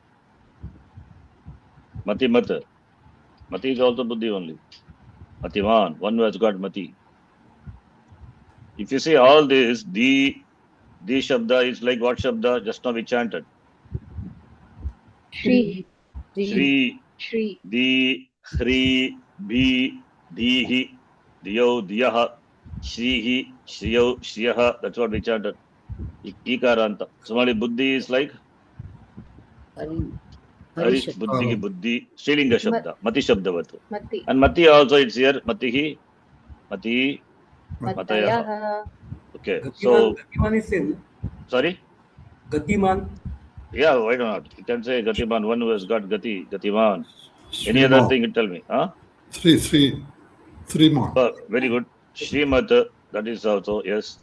S1: Mati. Mati is also Buddhi only. Matiman. One who has got Mati. If you see all this, The Shabda is like what Shabda? Just now we chanted.
S3: Shri.
S1: Shri,
S3: Shri.
S1: Di, Hri, Bhi, Dihi, Diyo, Diyaha, Shrihi, Shriyo, Shriyaha. That's what we chanted. Ikaranta. Similarly, Buddhi is like
S2: Hari.
S1: Hari,
S2: Hari
S1: Buddhi, Buddhi, Srilinga Shabda, Mati Shabdavatu.
S3: Mati.
S1: And Mati also it's here, Matihi, Mati, Matayaha.
S3: Matayaha.
S1: Okay, so,
S7: Gatiman is same.
S1: sorry?
S7: Gatiman.
S1: Yeah, why not? You can say Gatiman, one who has got Gati, Gatiman. Any other thing you tell me? Huh?
S6: Sriman.
S1: Very good. Srimat, that is also, yes.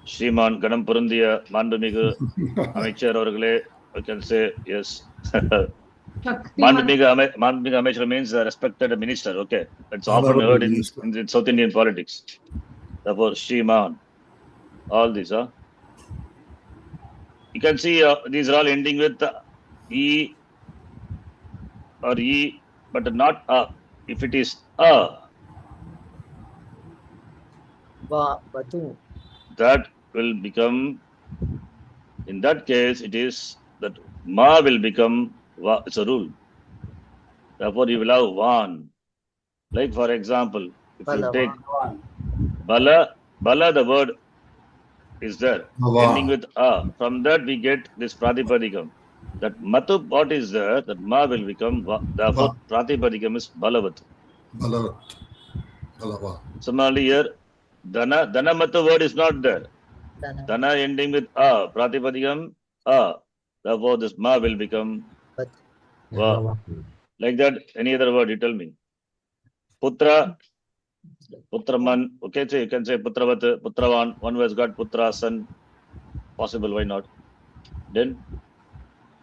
S1: Sriman, Ganam Purundiya, Mandamiga, Amechar Orgale, I can say, yes. Mandamiga Amechar means a respected minister, okay. That's often heard in South Indian politics. Therefore, Sriman, all these, huh? You can see these are all ending with E or E, but not A. If it is A,
S2: Vatu.
S1: that will become, in that case, it is that Ma will become Va. It's a rule. Therefore, you will have Van. Like, for example, if you take Bala, the word is there, ending with A. From that, we get this Pratipadikam. That Matu, what is there, that Ma will become Va. Therefore, Pratipadikam is Balavatu.
S6: Balava.
S1: Similarly, here, Dana Matu word is not there. Dana ending with A. Pratipadikam A. Therefore, this Ma will become Va. Like that, any other word, you tell me. Putra, Putraman. Okay, so you can say Putravat, Putravan. One who has got Putra, son. Possible, why not? Then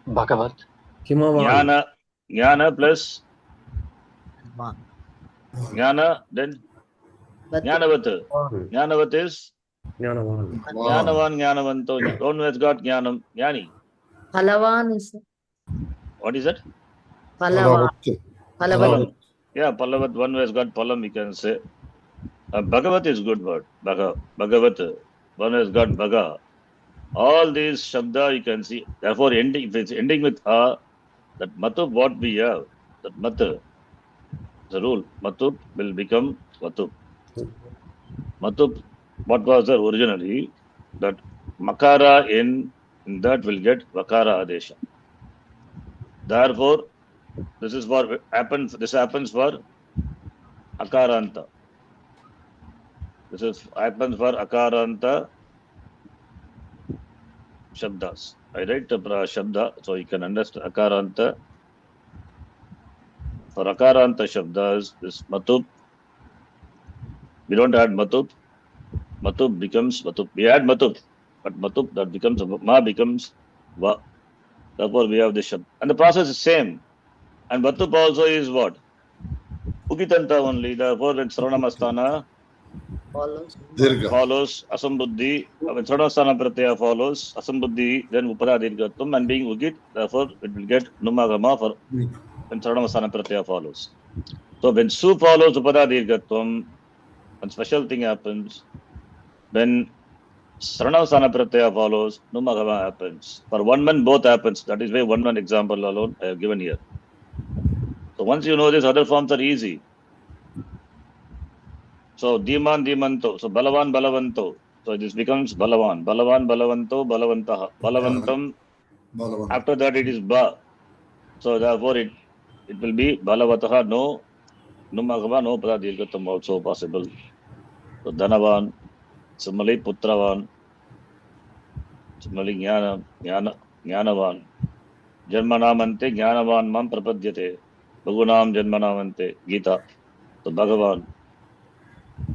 S8: Bhagavat.
S5: Himavan.
S1: Jnana plus
S2: Ma.
S1: Jnana, then Jnanavat. Jnanavat is
S5: Jnanavan.
S1: Jnanavanto. One who has got Jnanam, Jnani.
S2: Palavan is
S1: What is that?
S2: Palavan.
S1: Palam. Yeah, Palavat, one who has got Palam, you can say. Bhagavat is good word. Bhagavat, one who has got Bhaga. All these Shabda you can see. Therefore, if it's ending with A, that Matub, what we have, that Matu, the rule, Matub will become Vatub. Matub, what was there originally, that Makara in that will get Vakara Adesha. Therefore, this happens for Akaranta. This happens for Akaranta Shabdas. I write the Shabda so you can understand Akaranta. For Akaranta Shabdas, this Matub, we don't add Matub. Matub becomes Matub. We add Matub, but Matub that becomes Ma becomes Va. Therefore, we have this Shabda. And the process is same. And Matub also is what? Ukitanta only. Therefore, when Sranamastana
S2: Follows.
S1: Asambuddhi. When Sranamastana Pratyaya follows Asambuddhi, then Upada Dirgatvam, and being Ugit, therefore it will get Numagama for when Sranamastana Pratyaya follows. So when Su follows Upada Dirgatvam, one special thing happens. When Sranamastana Pratyaya follows, Numagama happens. For one man, both happens. That is why one example alone I have given here. So once you know this, other forms are easy. So Dhiman, Dhimanto. So Balavan, Balavanto. So this becomes Balavan. Balavan, Balavanto, Balavantaha. Balavantam. After that it is Ba. So therefore it will be Balavataha, no Numagama, no Pradilgatam also possible. So Dhanavan, similarly Putravan, similarly Jnanavan. Janmanamante, Jnanavan Mam Prapadyate. Bhagunam Janmanamante, Gita. So Bhagavan.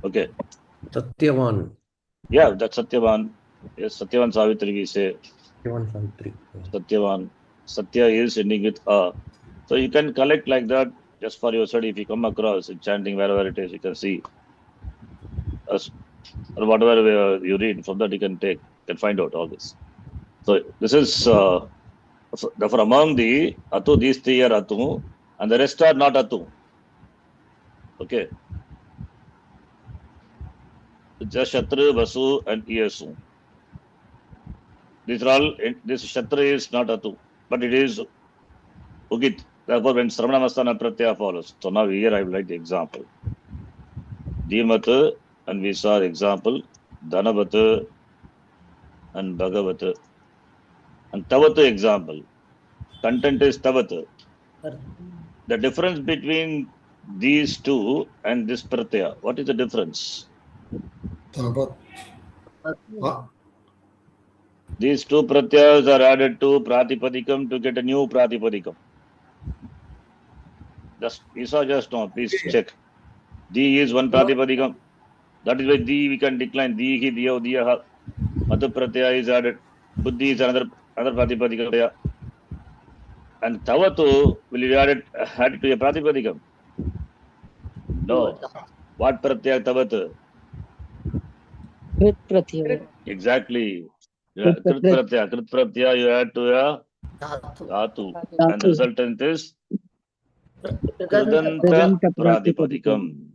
S1: Okay.
S5: Satyavan.
S1: Yeah, that's Satyavan. Yes, Satyavan Savitri we say.
S5: Satyavan Savitri.
S1: Satyavan. Satya is ending with A. So you can collect like that just for your study. If you come across in chanting wherever it is, you can see. Or whatever you read, from that you can find out all this. So this is, therefore among the Atu, these three are Atu, and the rest are not Atu. Okay. Just Shatru, Vasu, and Iyasu. These are all, this Shatra is not Atu, but it is Ugit. Therefore, when Sravanamastana Pratyaya follows. So now here I will write the example. Dhimat, and we saw example, Dhanavat and Bhagavat. And Tavat example. Content is Tavat. The difference between these two and this Pratyaya, what is the difference?
S6: Tavat.
S1: These two pratyayas are added to Pratipadikam to get a new Pratipadikam. Just, you saw just now, please check. Di is one Pratipadikam. That is why Di we can decline. Di, Hi, Diyo, Diyaha. Matu pratyaya is added. Buddhi is another Pratipadikam. And Tavatu will be added to a Pratipadikam. No. What pratyaya Tavatu?
S2: Krit pratyaya.
S1: Exactly. Krit pratyaya you add to a Dhatu. And the resultant is Kridanta Pratipadikam.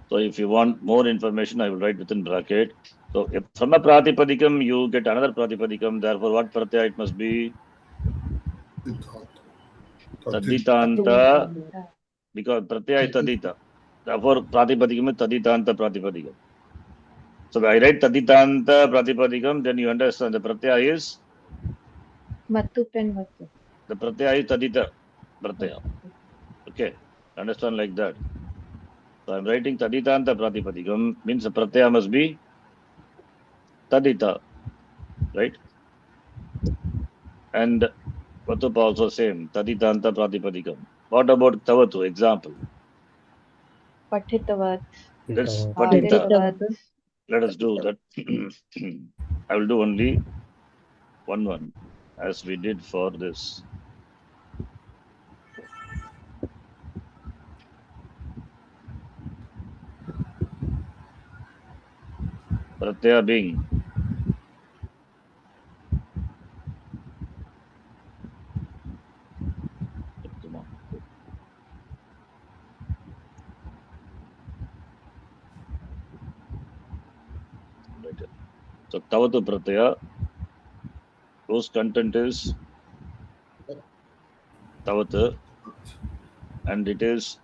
S1: So if you want more information, I will write within bracket. So if from a Pratipadikam you get another Pratipadikam, therefore what pratyaya it must be? Taditanta, because pratyaya is Tadita. Therefore Pratipadikam is Taditanta Pratipadikam. So if I write Taditanta Pratipadikam, then you understand the pratyaya is?
S3: Matu pen Matu.
S1: The pratyaya is Tadita pratyaya. Okay, understand like that. So I am writing Taditanta Pratipadikam, means the pratyaya must be Tadita, right? And Vatupa also same, Taditanta Pratipadikam. What about Tavatu, example?
S3: Patitavat.
S1: Let's Patita.
S3: Patitavat.
S1: Let us do that. I will do only one, as we did for this. Pratyaya being so Tavatu Pratyaya, whose content is Tavatu, and it is,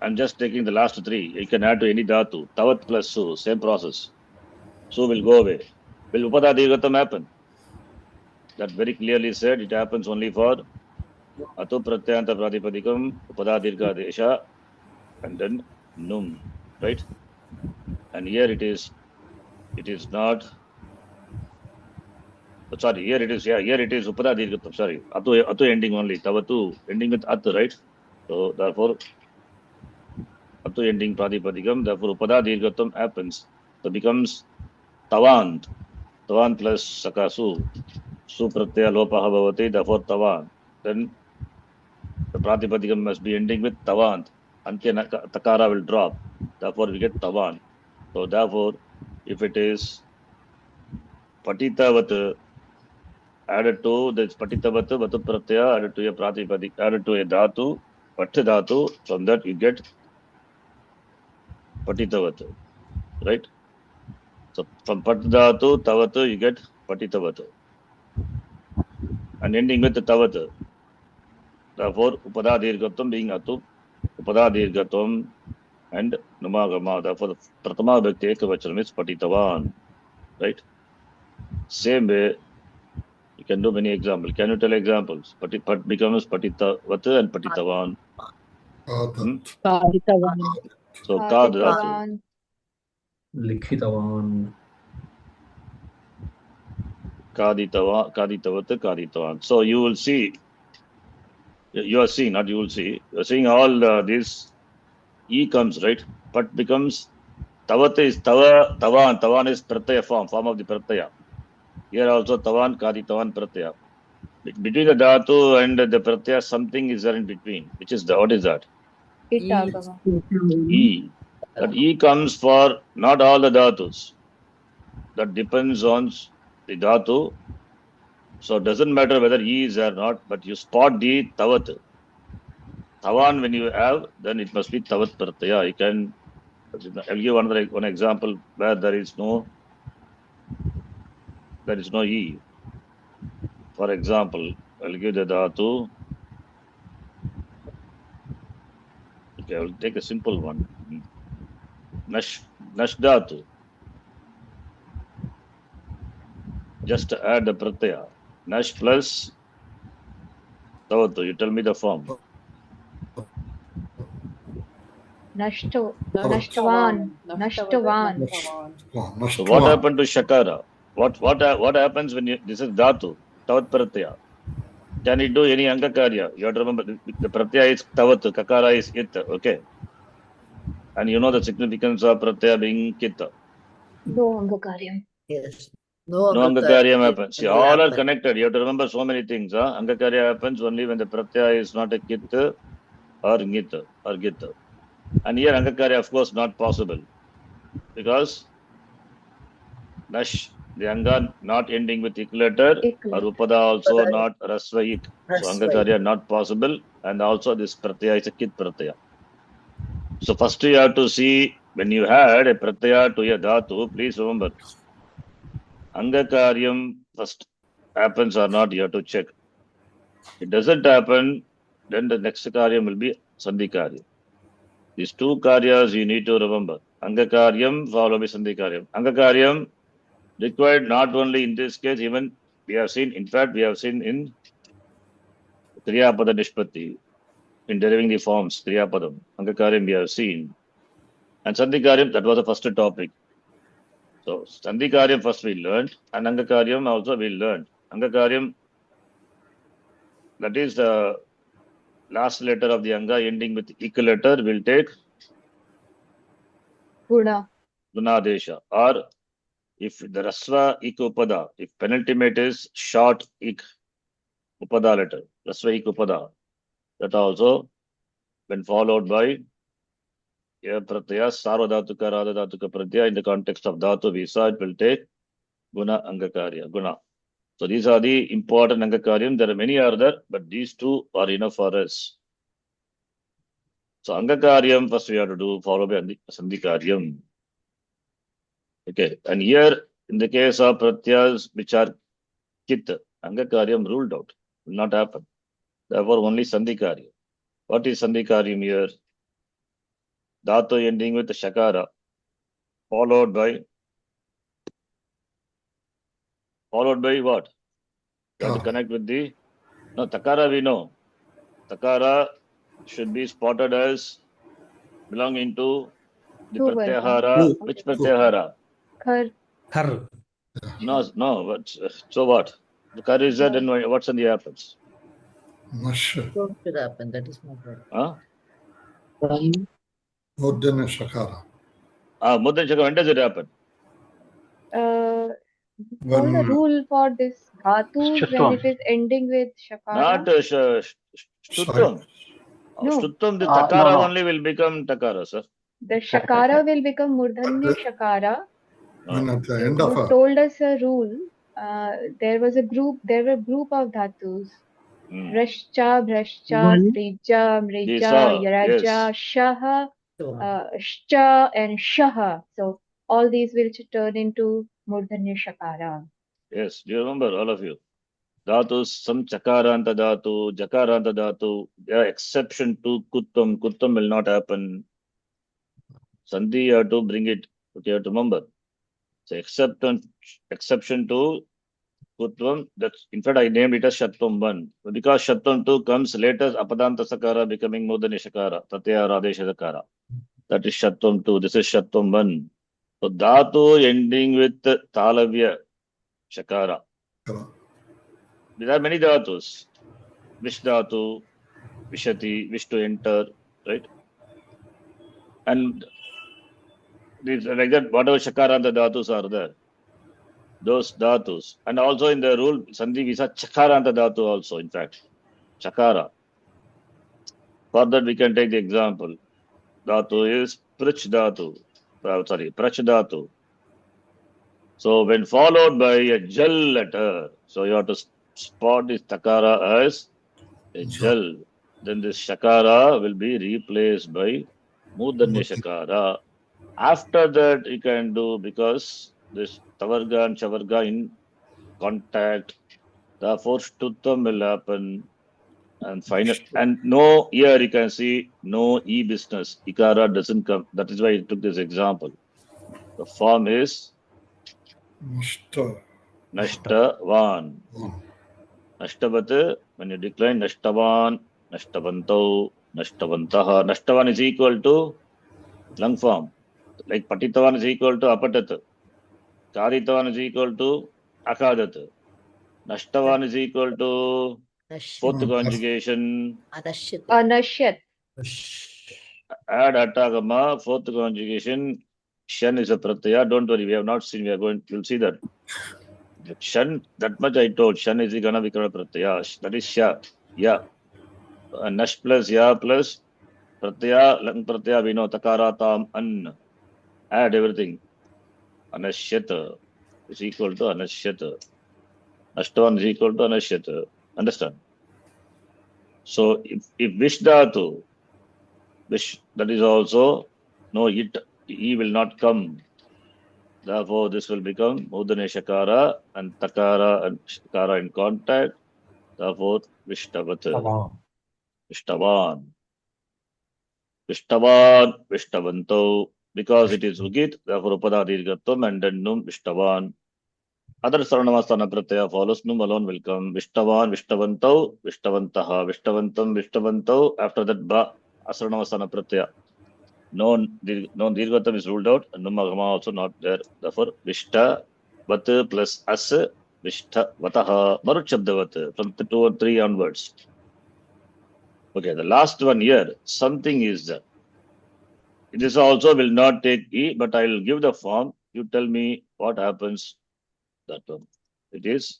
S1: I'm just taking the last three. You can add to any dhatu. Tavat plus su, same process. Su will go away. Will Upada Dirghatam happen? That very clearly said, it happens only for Atu Pratyanta Pratipadikam, Upada Dirgha Desha, and then Num, right? And here it is not, sorry, here it is Upada Dirghatam, sorry, Atu ending only, Tavatu ending with At, right? So therefore, Atu ending Pratipadikam, therefore Upada Dirghatam happens. So becomes Tavan plus Sakasu, Su Pratyaya Lopaha Bhavati, therefore Tavan. Then the Pratipadikam must be ending with Tavant. Antya Takara will drop. Therefore we get Tavan. So therefore, if it is Patitavat added to this Patitavat, Vatu Pratyaya added to a Pratipadik, added to a Dhatu, Pathi Dhatu, from that you get Patitavat, right? So from Patidhatu, Tavatu, you get Patitavatu. And ending with the Tavatu. Therefore, Upada Dirghatam being Atu, Upada Dirghatam and Numagama. Therefore, the Pratama Bhakti Ekavachanam is Patitavan. Right? Same way, you can do many examples. Can you tell examples? Pat becomes Patitavatu and Patitavan. So, Kadhatu.
S9: Likhitavan.
S1: Kaditavat. So you will see, you are seeing, not you will see, you are seeing all these E comes, right? Pat becomes Tavat is Tavan. Tavan is Pratyaya form of the Pratyaya. Here also Tavan, Kaditavan, Pratyaya. Between the Dhatu and the Pratyaya, something is there in between. Which is what is that?
S3: Itagava.
S1: E. That E comes for not all the Dhatus. That depends on the Dhatu. So it doesn't matter whether E is or not, but you spot the Tavat. Tavan when you have, then it must be Tavat Pratyaya. I'll give one example where there is no there is no E. For example, I'll give the dhatu. Okay, I'll take a simple one. Nash dhatu. Just add the pratyaya. Nash plus tavatu. You tell me the form.
S3: Nashto,
S4: Nashtavan.
S3: Nashtavan.
S1: So what happened to shakara? What happens when this is dhatu, tavat pratyaya? Can it do any angakarya? You have to remember the pratyaya is tavat, kakara is it. Okay, and you know the significance of pratyaya being kita.
S3: No Angakaryam.
S2: Yes. No
S1: No
S2: angakarya
S1: angakarya happens. See,
S2: will
S1: all are
S2: happen.
S1: connected. You have to remember so many things. Angakarya happens only when the pratyaya is not a kit or ngit or git. And here angakarya, of course, not possible because nash, the anga not ending with ik letter,
S3: Ik
S1: or
S3: letter.
S1: upada also
S2: Upada.
S1: not rasvaik. So
S2: Rasvai.
S1: angakarya not possible, and also this pratyaya is a kit pratyaya. So first you have to see when you had a pratyaya to a dhatu, please remember angakaryam first happens or not, you have to check. It doesn't happen, then the next karyam will be sandhi karyam. These two karyas you need to remember. Angakaryam followed by sandhi karyam. Angakaryam required not only in this case, even we have seen, in fact, we have seen in Kriyapada Nishpati, in deriving the forms, Kriyapadam, Angakaryam we have seen. And sandhi karyam, that was the first topic. So sandhi karyam first we learned, and Angakaryam also we learned. Angakaryam, that is the last letter of the anga ending with ik letter, will take
S3: Guna.
S1: Gunadesha. Or if the rasva ik upada, if penultimate is short ik upada letter, rasva ik upada, that also when followed by a pratyaya, sarvadhatuka, radhadhatuka pratyaya, in the context of dhatu visa, it will take guna angakarya, guna. So these are the important angakaryam. There are many other, but these two are enough for us. So angakaryam first we have to do, followed by sandhi karyam. Okay, and here in the case of pratyas which are kit, angakaryam ruled out, will not happen. Therefore, only sandhi karyam. What is sandhi karyam here? Dhatu ending with shakara, followed by what? You have to connect with the takara we know. Takara should be spotted as belonging to the
S3: Two
S1: pratyahara. Which pratyahara?
S3: Khar.
S5: Har.
S1: No. But so what? The kar is there, then what's in the happens?
S6: Nash.
S2: So should happen. That is my point.
S1: Huh?
S6: Murdana Shakara.
S1: Mudra Shakara, when does it happen?
S3: Told a rule for this dhatu when
S8: Shtutvam.
S3: it is ending with shakara.
S1: Not Shtutvam.
S3: No.
S1: Shtutvam, the
S8: No,
S1: takara
S8: no.
S1: only will become takara, sir.
S3: The shakara will become murdhanya shakara.
S6: When at the
S3: You
S6: end of a
S3: told us a rule. There were a group of dhatus. Rashcha, Bhrashcha, Trija, Mrija, Yaraja,
S1: Yes.
S3: Shaha,
S2: So on.
S3: Shcha, and Shaha. So all these will turn into Murdhanya Shakara.
S1: Yes, do you remember, all of you? Dhatus, some chakaranta dhatu, jakaranta dhatu, there are exception to kuttam. Kuttam will not happen. Sandhi, you have to bring it. Okay, you have to remember. So exception to kuttam, that's in fact I named it as Shatvam 1. Because Shatvam 2 comes later, Apadanta Sakara becoming Mudanya Shakara, Tatyaya Radesha Sakara. That is Shatvam 2. This is Shatvam 1. So dhatu ending with Talavya Shakara. There are many dhatus. Vish dhatu, Vishati, wish to enter, right? And these, like that, whatever Shakaranta dhatus are there, those dhatus. And also in the rule, Sandhi Visa, Chakaranta dhatu also, in fact. Chakara. For that, we can take the example. Dhatu is Prach dhatu. Prach dhatu. So when followed by a jal letter, so you have to spot this takara as a jal. Then this shakara will be replaced by mudanya shakara. After that, you can do, because this tavarga and shavarga in contact. Therefore, Shtutam will happen. And final, and no, here you can see no E business. Ikara doesn't come. That is why I took this example. The form is
S6: Nashta.
S1: Nashtavan. Nashtavat, when you decline Nashtavan, Nashtavantau, Nashtavantaha. Nashtavan is equal to lung form. Like Patitavan is equal to Apatat. Karitavan is equal to Akadat. Nashtavan is equal to fourth conjugation.
S3: Anashyat.
S1: Add Atagama, fourth conjugation. Shan is a pratyaya. Don't worry, we have not seen. You'll see that. Shan, that much I told. Shan is gonna become a pratyaya. That is Sha. Ya. Nash plus Ya plus pratyaya, lang pratyaya, we know. Takara tam an. Add everything. Anashyata is equal to Anashyata. Nashtavan is equal to Anashyata. Understand? So if Vishdhatu, that is also no it, E will not come. Therefore, this will become Mudane Shakara and Takara and Shakara in contact. Therefore, Vishtavat. Vishtavan. Vishtavan, Vishtavanto. Because it is Ugit, therefore Upadadhirgatvam and then Num Vishtavan. Other Saranamasana Pratyaya follows, Num alone will come. Vishtavan, Vishtavanto, Vishtavantaha, Vishtavantam, Vishtavanto. After that, Ba, Asaranamasana Pratyaya. Non-Dirghatam is ruled out, and Numagama also not there. Therefore, Vishta, Vat plus As, Vishta, Vataha, Maruchabdavat, from 2 or 3 onwards. Okay, the last one here, something is there. This also will not take E, but I will give the form. You tell me what happens. That one. It is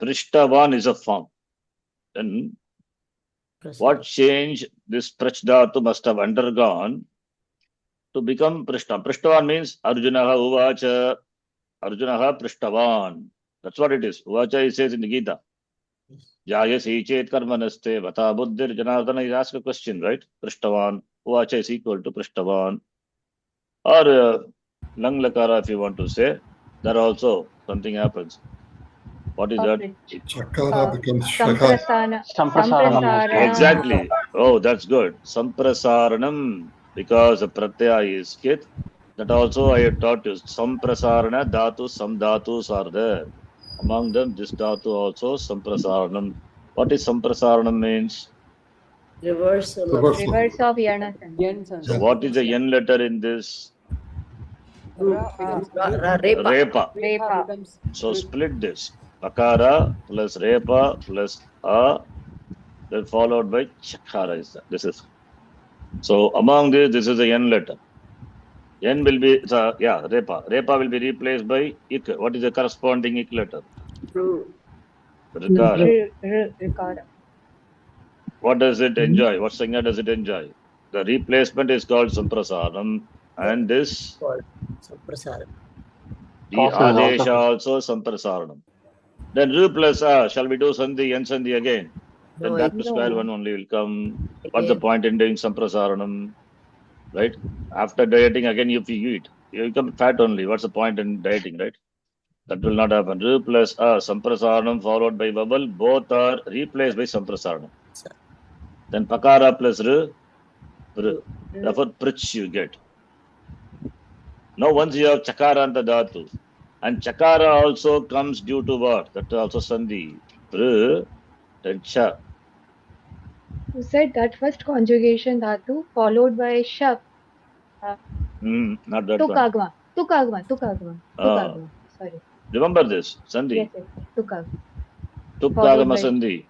S1: Prishtavan is a form. Then what change this Prachdhatu must have undergone to become Prishtavan? Prishtavan means Arjunaha Uvacha, Arjunaha Prishtavan. That's what it is. Uvacha he says in the Gita. Jayasi chet karmanaste vata buddhir Janardana is asked a question, right? Prishtavan. Uvacha is equal to Prishtavan. Or Lang Lakara if you want to say. There also something happens. What is that?
S6: Chakara becomes Shakara.
S3: Samprasaranam.
S1: Exactly. Oh, that's good. Samprasaranam. Because the pratyaya is kit. That also I have taught you. Samprasarana dhatu, some dhatus are there. Among them, this dhatu also samprasaranam. What is samprasaranam means?
S2: Reversal of
S3: Reverse of Yana.
S1: So what is the N letter in this? Repa.
S4: becomes
S1: So split this. Akara plus Repa plus A, then followed by Chakara is that. This is. So among this is a N letter. N will be, Repa. Repa will be replaced by Ik. What is the corresponding Ik letter? Rikara. What does it enjoy? What Sangha does it enjoy? The replacement is called Samprasaranam and this
S2: Samprasaranam.
S1: the Adesha also Samprasaranam. Then Ru plus A, shall we do Sandhi, N Sandhi again? Then back to square one only will come. What's the point in doing Samprasaranam? Right? After dieting again if you eat, you become fat only. What's the point in dieting, right? That will not happen. Ru plus A, Samprasaranam followed by vowel, both are replaced by Samprasaranam. Then Pakara plus Ru, therefore Prich you get. Now once you have Chakara and the Dhatu, and Chakara also comes due to what? That also Sandhi. Pr, then Cha.
S3: You said that first conjugation dhatu followed by shak.
S1: Not that
S3: Tukagma. Tukagma. Sorry.
S1: Remember this, Sandhi.
S3: Yes. Tukagma.
S1: Tukagama Sandhi.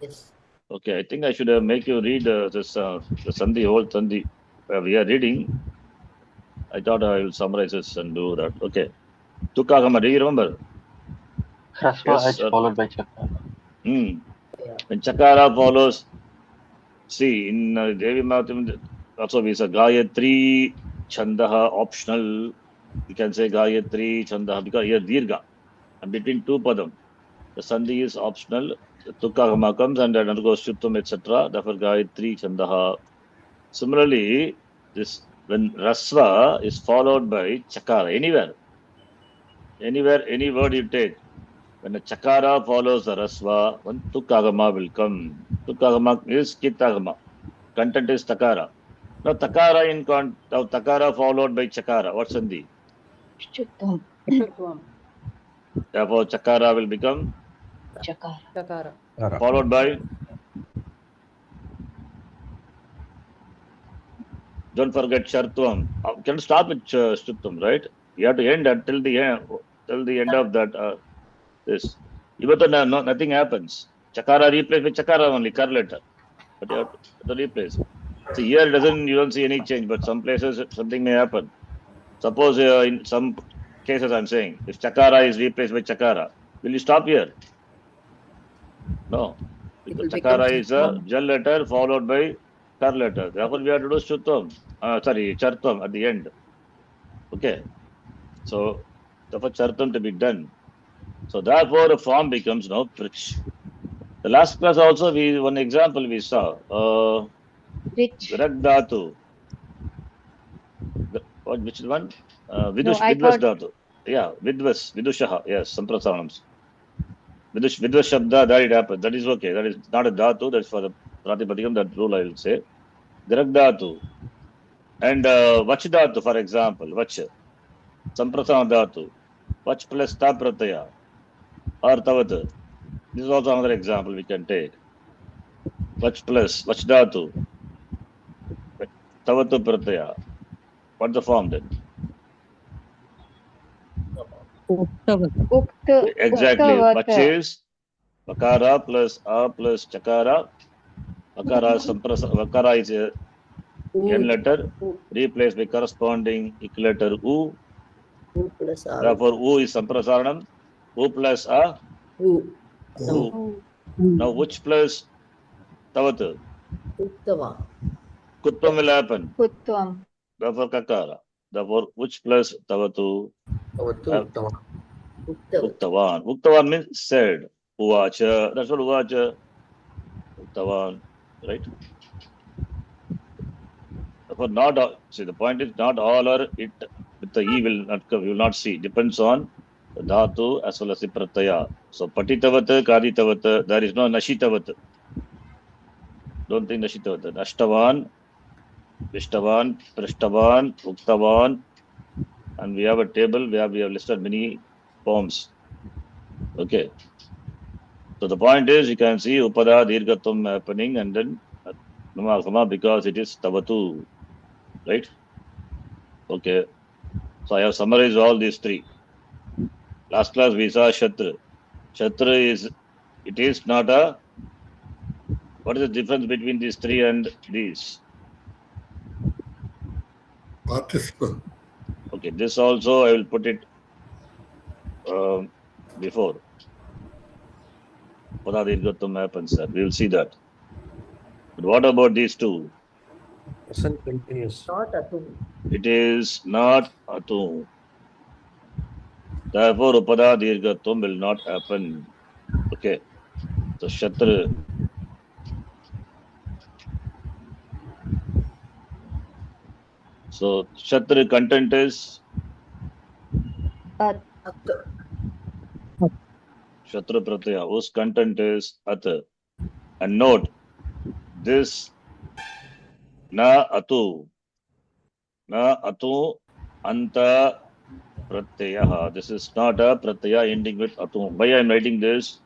S2: Yes.
S1: Okay, I think I should make you read this the Sandhi, whole Sandhi. We are reading. I thought I will summarize this and do that. Okay. Tukagama, do you remember?
S8: Hraswa H followed by Chakara.
S1: When Chakara follows, see in Devi Mahatim also we say Gayatri Chandaha optional. You can say Gayatri Chandaha because here Dirgha. And between two Padam, the Sandhi is optional. Tukagama comes and then undergoes Shuttam, etc. Therefore Gayatri Chandaha. Similarly, this when Rasva is followed by Chakara anywhere. Anywhere, any word you take, when a chakara follows the rasva, one tukagama will come. Tukagama is kitagama. Content is takara. Now takara followed by chakara. What's sandhi?
S3: Shuttam.
S4: Shutvam.
S1: Therefore, chakara will become
S3: Chakara.
S4: Chakara.
S1: followed by. Don't forget Shartvam. Can stop with Shuttam, right? You have to end until the end of that. This. Even though nothing happens. Chakara replace with Chakara only, kar letter. But you have to replace. See, here you don't see any change, but some places something may happen. Suppose in some cases I'm saying, if Chakara is replaced by Chakara, will you stop here? No. Because Chakara is a Jal letter followed by Kar letter. Therefore, we have to do Shuttam. Chartam at the end. Okay. So, therefore, Chartam to be done. So, therefore, a form becomes now Prich. The last class also, one example we saw.
S3: Rich.
S1: Virak Dhatu. Which one? Vidus Dhatu. Yeah, Vidushaha. Yes, Samprasanams. Vidus Shabda, that it happened. That is okay. That is not a Dhatu. That's for the Pratipadikam, that rule I will say. Virak Dhatu. And Vach Dhatu, for example. Vach. Samprasana Dhatu. Vach plus Ta Prataya. Or Tavat. This is also another example we can take. Vach plus Vach Dhatu. Tavatu Prataya. What's the form then?
S3: Ukta.
S1: Exactly.
S3: Uktavata.
S1: Vach is Vakara plus A plus Chakara. Vakara is a N letter replaced by corresponding ik letter U.
S2: U plus A.
S1: Therefore, U is Samprasaranam. U plus A.
S2: U.
S1: U. Now, which plus Tavat?
S2: Uttama.
S1: Kutvam will happen.
S3: Kutvam.
S1: Therefore, Kakara. Therefore, which plus Tavatu?
S2: Uttama.
S1: Uktavan. Uktavan means said. Uvacha. That's what Uvacha. Uktavan. Right? Therefore, not all, see, the point is not all are it with the E will not come. You will not see. Depends on the Dhatu as well as the Prataya. So, Patitavat, Kaditavat, there is no Nashitavat. Don't think Nashitavat. Nashtavan, Vishtavan, Prishtavan, Uktavan. And we have a table where we have listed many forms. Okay. So the point is, you can see Upada Dirghatam happening and then Namakama because it is Tavatu. Right? Okay. So I have summarized all these three. Last class we saw Shatra. Shatra is, it is not a, what is the difference between these three and these?
S6: Participle.
S1: Okay, this also I will put it before. Upada happens there. We will see that. But what about these two?
S5: Present continuous.
S2: Not Atum.
S1: It is not Atum. Therefore, Upada Dirghatam will not happen. Okay. So, Shatra. So, Shatra content is
S3: At.
S1: Shatra Pratyaya, whose content is At. And note, this Na Atu Anta Pratyaya. This is not a Pratyaya ending with Atu. Why I am writing this?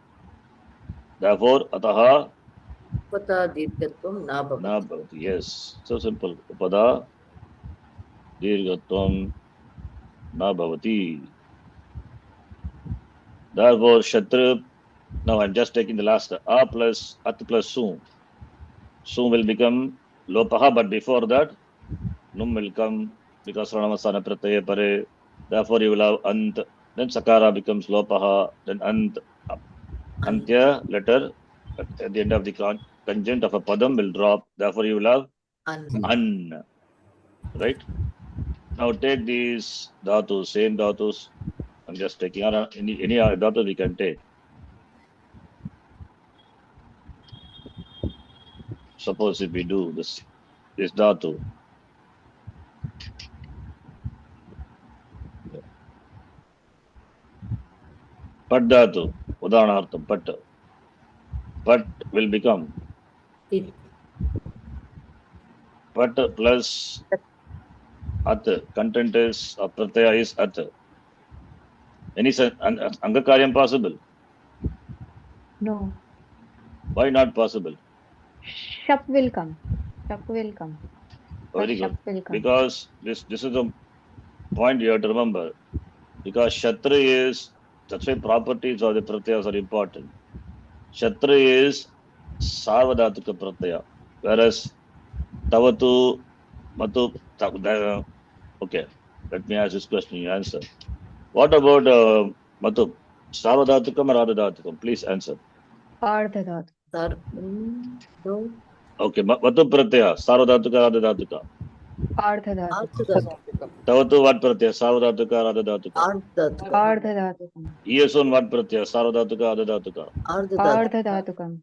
S1: Therefore, Ataha
S2: Upata Dirghatvam na bhavati.
S1: Na Bhavati. Yes, so simple. Upada Dirghatvam na Bhavati. Therefore, Shatra. Now I'm just taking the last A plus At plus Su. Su will become Lopaha, but before that, Num will come because Ranamasana Pratyaya Pare. Therefore, you will have Ant. Then Sakara becomes Lopaha. Then Ant. Antya letter at the end of the conjunct of a Padam will drop. Therefore, you will have An. Right? Now take these dhatus, same dhatus. I'm just taking any dhatu we can take. Suppose if we do this dhatu. Pat dhatu. Udahanartham. Pat. Pat will become.
S2: It.
S1: Pat plus at. Content is pratyaya is at. Any angakaryam possible?
S3: No.
S1: Why not possible?
S3: Shap will come. Shap will come.
S1: Very
S3: Shap
S1: good.
S3: will come.
S1: Because this is the point you have to remember. Because Kshatri is, that's why properties of the pratyas are important. Kshatri is Sarvadhatika pratyaya. Whereas Tavatu, Matu, okay. Let me ask this question, you answer. What about Matu? Sarvadhatukam or Ardhadhatukam? Please answer.
S3: Ardhadhat.
S2: No.
S1: Okay, Matu pratyaya, Sarvadhatuka, Ardhadhatuka.
S3: Ardhadhat.
S1: Tavatu what pratyaya, Sarvadhatuka, Ardhadhatuka.
S3: Ardhadhatukam.
S1: Yeson what pratyaya, Sarvadhatuka, Ardhadhatuka.
S3: Ardhadhatukam.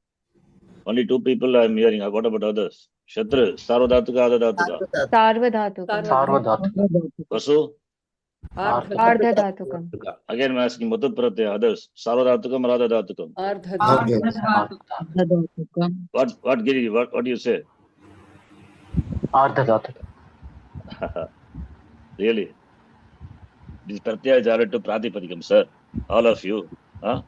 S1: Only two people I am hearing. What about others? Shatru, Sarvadhatuka, Ardhadhatuka.
S3: Sarvadhatukam.
S8: Sarvadhatukam.
S1: Vasu?
S3: Ardhadhatukam.
S1: Again I am asking Matu pratyaya, others. Sarvadhatukam, Ardhadhatukam. What Giri, what do you say?
S8: Ardhadhatukam.
S1: Really? This pratyaya is added to Pratipadikam, sir. All of you. Huh?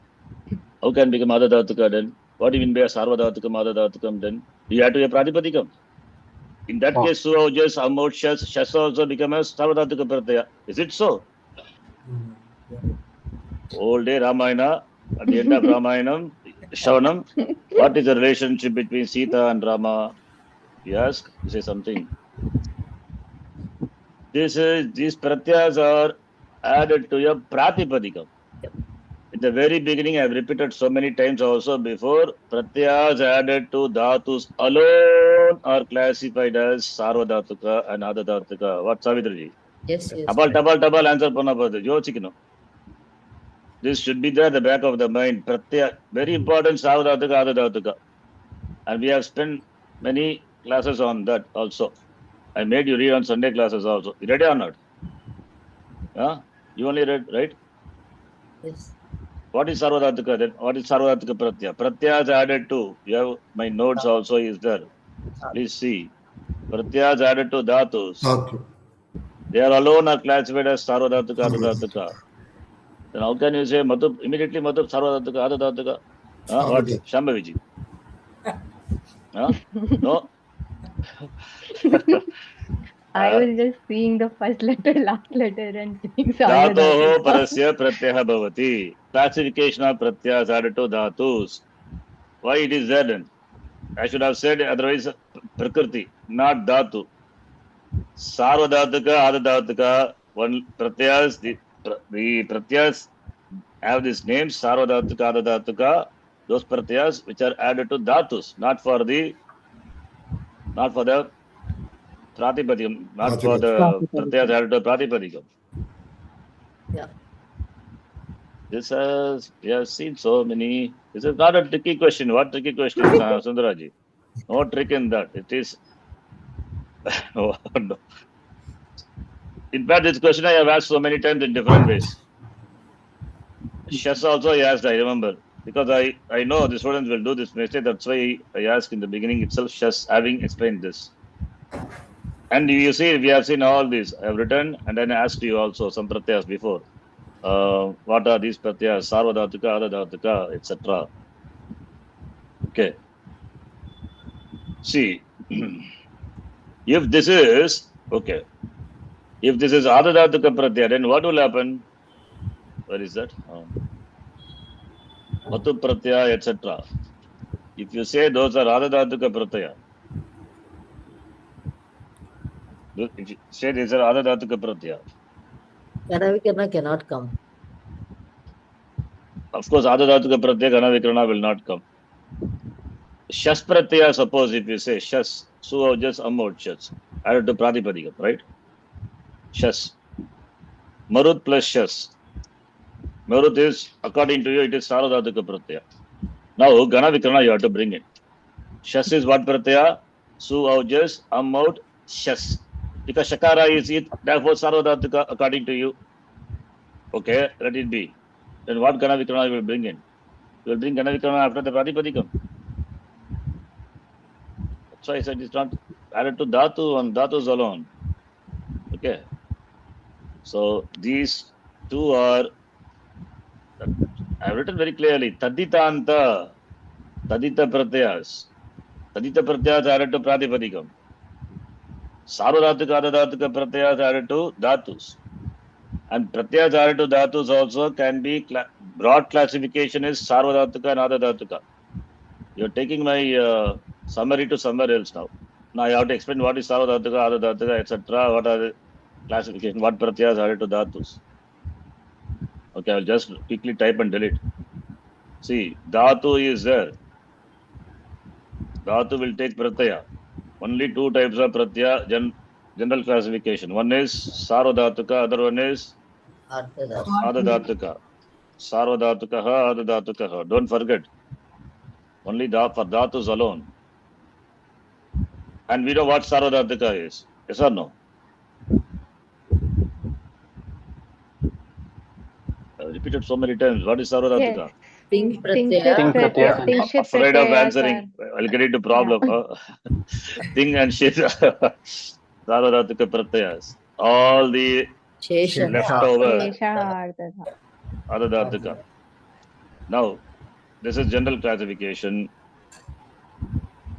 S1: How can become Ardhadhatuka then? What do you mean by Sarvadhatukam, Ardhadhatukam then? You have to be a Pratipadikam. In that case, Suaujas, Amot, Shas also become a Sarvadhatuka pratyaya. Is it so? All day Ramayana, at the end of Ramayanam, Shravanam, what is the relationship between Sita and Rama? You ask, you say something. These pratyas are added to your Pratipadikam. In the very beginning, I have repeated so many times also before, pratyas added to dhatus alone are classified as Sarvadhatuka and Ardhadhatuka. What, Savitriji?
S2: Yes.
S1: Tabal answer panna padhu. Yochikino. This should be there at the back of the mind. Pratyaya, very important, Sarvadhatuka, Ardhadhatuka. And we have spent many classes on that also. I made you read on Sunday classes also. You read it or not? Huh? You only read, right?
S2: Yes.
S1: What is Sarvadhatuka then? What is Sarvadhatuka pratyaya? Pratyaya is added to. You have my notes also is there. Please see. Pratyaya is added to dhatus. They are alone are classified as Sarvadhatuka, Ardhadhatuka. Then how can you say Madhu immediately Madhu Sarvadhatuka, Ardhadhatuka? What? Shambhaviji. No?
S3: I was just seeing the first letter, last letter and saying
S1: Dhatoho
S3: Sarvadhatuka.
S1: parasya pratyaya bhavati. Classification of pratyaya is added to dhatus. Why it is there then? I should have said otherwise prakriti, not dhatu. Sarvadhatuka, Ardhadhatuka, one pratyas, the pratyas have this name, Sarvadhatuka, Ardhadhatuka, those pratyas which are added to dhatus, not for the Pratipadikam, not for the pratyas added to Pratipadikam.
S2: Yeah.
S1: This we have seen so many. This is not a tricky question. What tricky question, Sundaraji? No trick in that. It is. No. In fact, this question I have asked so many times in different ways. Shas also I asked, I remember. Because I know the students will do this mistake. That's why I asked in the beginning itself, Shas having explained this. And you see, we have seen all this. I have written and then I asked you also some pratyas before. What are these pratyas? Sarvadhatuka, Ardhadhatuka, etc. Okay. See, if this is Ardhadhatuka pratyaya, then what will happen? Where is that? Matu pratyaya, etc. If you say those are Ardhadhatuka pratyaya, if you say these are Ardhadhatuka pratyaya,
S2: Ganavikarna cannot come.
S1: of course, Ardhadhatuka pratyaya, Ganavikarna will not come. Shas pratyaya, suppose if you say Shas, Su just Amot Shas, added to Pratipadikam, right? Shas. Marut plus Shas. Marut is, according to you, it is Sarvadhatuka pratyaya. Now, Ganavikarna you have to bring it. Shas is what pratyaya? Su Aujas, Amot, Shas. Because Shakara is it, therefore Sarvadhatuka according to you. Okay, let it be. Then what Gana Vikarana you will bring in? You will bring Gana Vikarana after the Pratipadikam. That's why I said it's not added to Dhatu and Dhatus alone. Okay. So these two are, I have written very clearly, Taditanta, Tadita Pratyas. Tadita Pratyas added to Pratipadikam. Sarvadhatuka, Adadhatuka Pratyas added to Dhatus. And Pratyas added to Dhatus also can be, broad classification is Sarvadhatuka and Adadhatuka. You are taking my summary to somewhere else now. Now I have to explain what is Sarvadhatuka, Adadhatuka, etc. What are the classification, what Pratyas added to Dhatus. Okay, I will just quickly type and delete. See, Dhatu is there. Dhatu will take Pratyaya. Only two types of Pratyaya, general classification. One is Sarvadhatuka, other one is Adadhatuka. Sarvadhatuka, Adadhatuka. Don't forget. Only for Dhatus alone. And we know what Sarvadhatuka is. Yes or no? I repeated so many times. What is Sarvadhatuka?
S3: Yes.
S2: Ting
S8: Ting
S2: Pratyaya.
S8: Pratyaya.
S3: Ting
S1: Afraid of
S3: Pratyaya
S1: answering. I'll get into problem. Ting and shit. Sarvadhatuka Pratyayas. All the
S2: Shesha.
S1: leftover
S3: Shesha
S1: Adadhatuka. Now, this is general classification.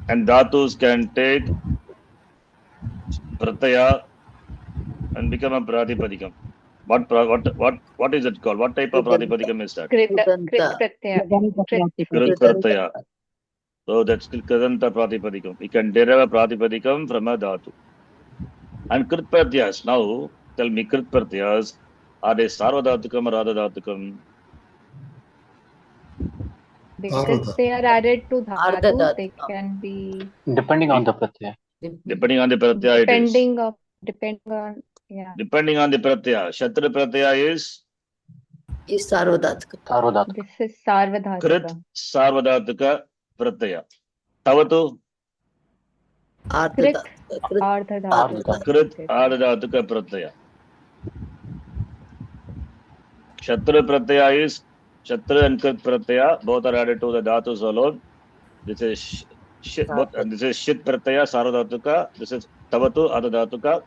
S1: And Dhatus can take Pratyaya and become a Pratipadikam. What is it called? What type of Pratipadikam is that?
S3: Krit Pratyaya.
S1: Krit Pratyaya. So that's Kritanta Pratipadikam. We can derive a Pratipadikam from a Dhatu. And Krit Pratyayas. Now, tell me, Krit Pratyayas, are they Sarvadhatukam or Adadhatukam?
S3: Because they are added to Dhatu, they
S2: Ardhadhatuka.
S3: can be
S8: Depending on the Pratyaya.
S1: Depending on the Pratyaya it is. Depending on the Pratyaya. Shatra Pratyaya is
S2: Is Sarvadhatuka.
S8: Sarvadhatuka.
S3: This is Sarvadhatuka.
S1: Krit Sarvadhatuka Pratyaya. Tavatu
S3: Krit
S2: Ardhadhatuka.
S3: Ardhadhatuka.
S1: Krit Ardhadhatuka Pratyaya. Shatra Pratyaya is Shatra and Krit Pratyaya, both are added to the Dhatus alone. This is Shit, and this is Shit Pratyaya, Sarvadhatuka. This is Tavatu, Adadhatuka.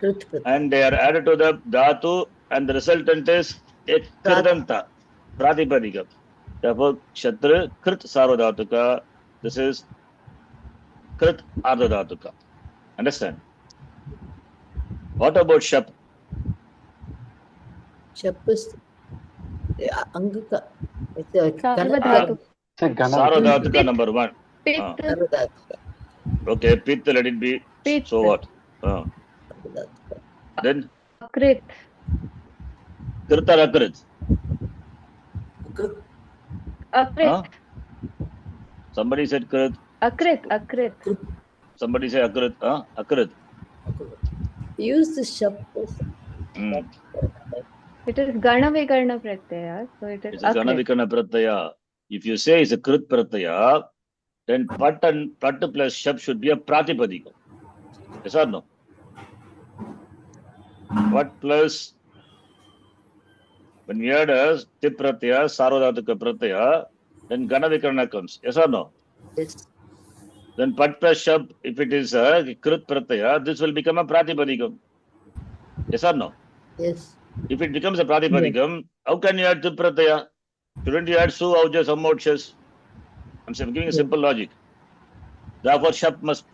S2: Krit Pratyaya.
S1: And they are added to the Dhatu, and the resultant is a Kritanta, Pratipadikam. Therefore, Shatra, Krit Sarvadhatuka. This is Krit Ardhadhatuka. Understand? What about Shap?
S2: Shap is Angaka. It's a
S3: Sarvadhatuka.
S1: Sarvadhatuka number one.
S3: Pit.
S2: Sarvadhatuka.
S1: Okay, Pit, let it be.
S3: Pit.
S1: So what?
S2: Sarvadhatuka.
S1: Then
S3: Akrit.
S1: Krit or Akrit?
S3: Akrit.
S1: Somebody said Krit.
S3: Akrit.
S1: Somebody said Akrit. Akrit.
S2: Use the Shap.
S3: It is Gana Vikarna Pratyaya. So it is
S1: It's a Gana Vikarna Pratyaya. If you say it's a Krit Pratyaya, then Pat plus Shap should be a Pratipadikam. Yes or no? What plus, when we add a Tip Pratyaya, Sarvadhatuka Pratyaya, then Gana Vikarna comes. Yes or no?
S2: Yes.
S1: Then Pat plus Shap, if it is a Krit Pratyaya, this will become a Pratipadikam. Yes or no?
S2: Yes.
S1: If it becomes a Pratipadikam, how can you add Tip Pratyaya? Shouldn't you add Su, Auja, Sammokshas? I'm giving a simple logic. Therefore, Shap must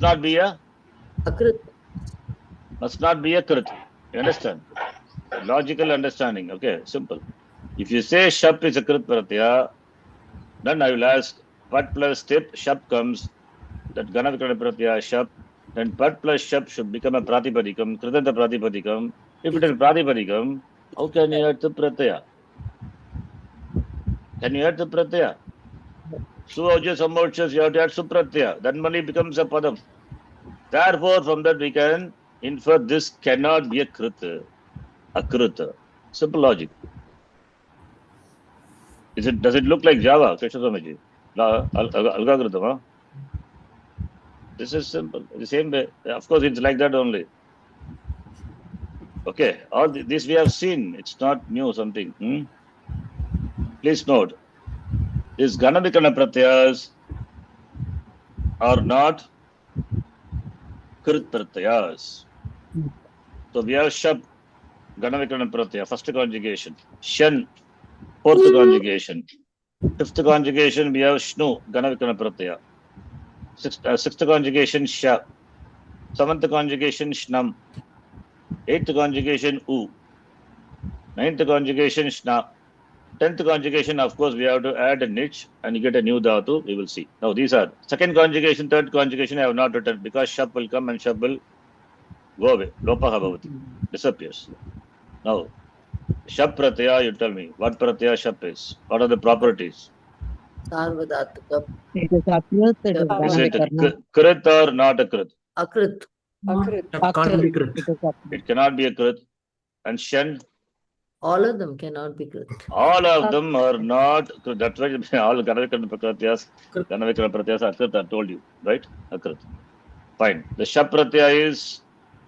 S1: not be a
S2: Akrit.
S1: Must not be a Krit. You understand? Logical understanding. Okay, simple. If you say Shap is a Krit Pratyaya, then I will ask Pat plus Tip, Shap comes, that Gana Vikarna Pratyaya Shap, then Pat plus Shap should become a Pratipadikam, Kritanta Pratipadikam. If it is Pratipadikam, how can you add the Pratyaya? Can you add the Pratyaya? Su, Auja, Sammokshas, you have to add Supratyaya. Then only becomes a Padam. Therefore, from that we can infer this cannot be a Krita. Akrita. Simple logic. Does it look like Java, Krishna Swamiji? Algakritam, huh? This is simple. The same way. Of course, it's like that only. Okay. All this we have seen. It's not new something. Please note, these Gana Vikarana Pratyas are not Krit Pratyas. So we have Shab, Gana Vikarana Pratyaya, first conjugation. Shan, fourth conjugation. Fifth conjugation, we have Shnu, Gana Vikarana Pratyaya. Sixth conjugation, Sha. Seventh conjugation, Shnam. Eighth conjugation, U. Ninth conjugation, Shna. 10th conjugation, of course, we have to add a niche and you get a new dhatu. We will see. Now, these are second conjugation, third conjugation, I have not written because Shab will come and Shab will go away. Lopaha bhavati. Disappears. Now, Shab Pratyaya, you tell me, what Pratyaya Shab is? What are the properties?
S2: Sarvadhatukam.
S9: It is Akrit, it is
S1: Is it
S9: Ganavikarna.
S1: Krit or not a Krit?
S2: Akrit.
S4: Akrit.
S5: Shab can't be
S9: Akrit,
S5: Krit.
S9: it is Akrit.
S1: It cannot be a Krit. And Shan,
S2: All of them cannot be Krit.
S1: all of them are not Krit. That's why all Ganavikarana Pratyas, Ganavikarana Pratyas are Krit, I told you, right? Akrit. Fine. The Shab Pratyaya is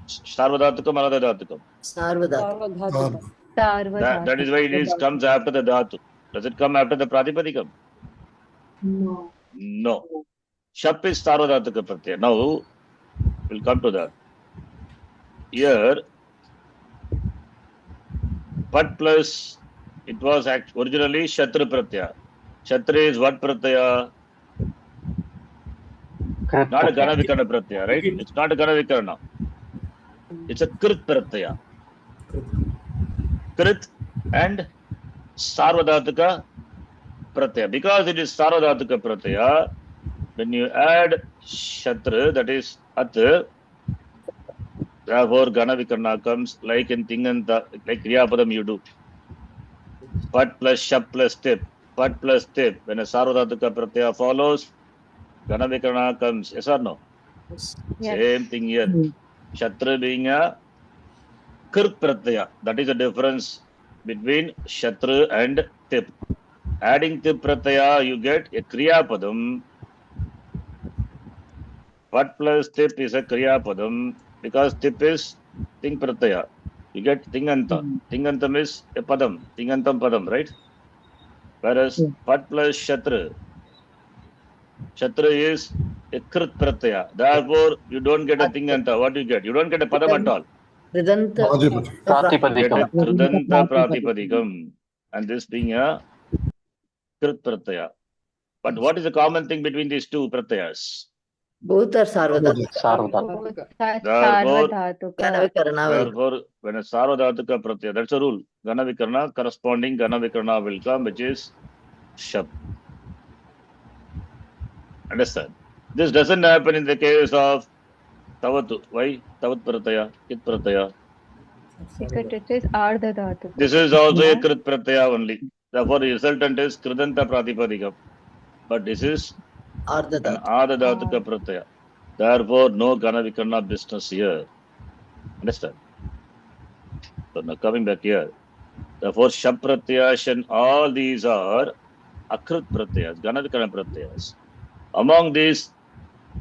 S1: Sarvadhatukam, Anadadhatukam.
S2: Sarvadhatukam.
S4: Sarvadhatukam.
S1: That is why it is comes after the dhatu. Does it come after the pratipadikam? No. Shap is sarvadhataka pratyaya. Now, we'll come to that. Here, Pat plus, it was originally Shatru pratyaya. Shatru is what pratyaya?
S8: Krit
S1: Not a
S8: Pratyaya.
S1: Gana Vikarana pratyaya, right? It's not a Gana Vikarana. It's a Krit pratyaya. Krit and Sarvadhataka pratyaya. Because it is Sarvadhataka pratyaya, when you add Shatra, that is At, therefore Gana Vikarana comes like in Tinganta, like Kriyapadam you do. Pat plus Shap plus Tip. Pat plus Tip. When a Sarvadhataka pratyaya follows, Gana Vikarana comes. Yes or no?
S2: Yes.
S1: Same thing here. Shatra being a Krit pratyaya. That is the difference between Shatra and Tip. Adding Tip pratyaya, you get a Kriyapadam. Pat plus Tip is a Kriyapadam because Tip is Ting pratyaya. You get Tinganta. Tingantam is a Padam. Tingantam Padam, right? Whereas Pat plus Shatra. Shatra is a Krit pratyaya. Therefore, you don't get a Tinganta. What do you get? You don't get a Padam at all.
S2: Kridanta.
S6: Pradipati.
S1: You get a
S8: Pratipadikam.
S1: Kridanta Pratipadikam. And this being a Krit pratyaya. But what is the common thing between these two pratyayas?
S2: Both are Sarvadhatukam.
S8: Sarvadhataka.
S1: Therefore,
S2: Ganavikarana will
S1: therefore, when a Sarvadhataka pratyaya, that's a rule. Gana Vikarana, corresponding Gana Vikarana will come, which is Shab. Understand? This doesn't happen in the case of Tavatu. Why? Tavat pratyaya, Kit pratyaya.
S3: Because it is Ardhadhatukam.
S1: This is also a Krit pratyaya only. Therefore, the resultant is Kridanta Pratipadikam. But this is an
S2: Ardhadhatukam.
S1: Adadhataka pratyaya. Therefore, no Gana Vikarana business here. Understand? So now coming back here. Therefore, Shab pratyaya and all these are Akrit pratyayas, Gana Vikarana pratyayas. Among these,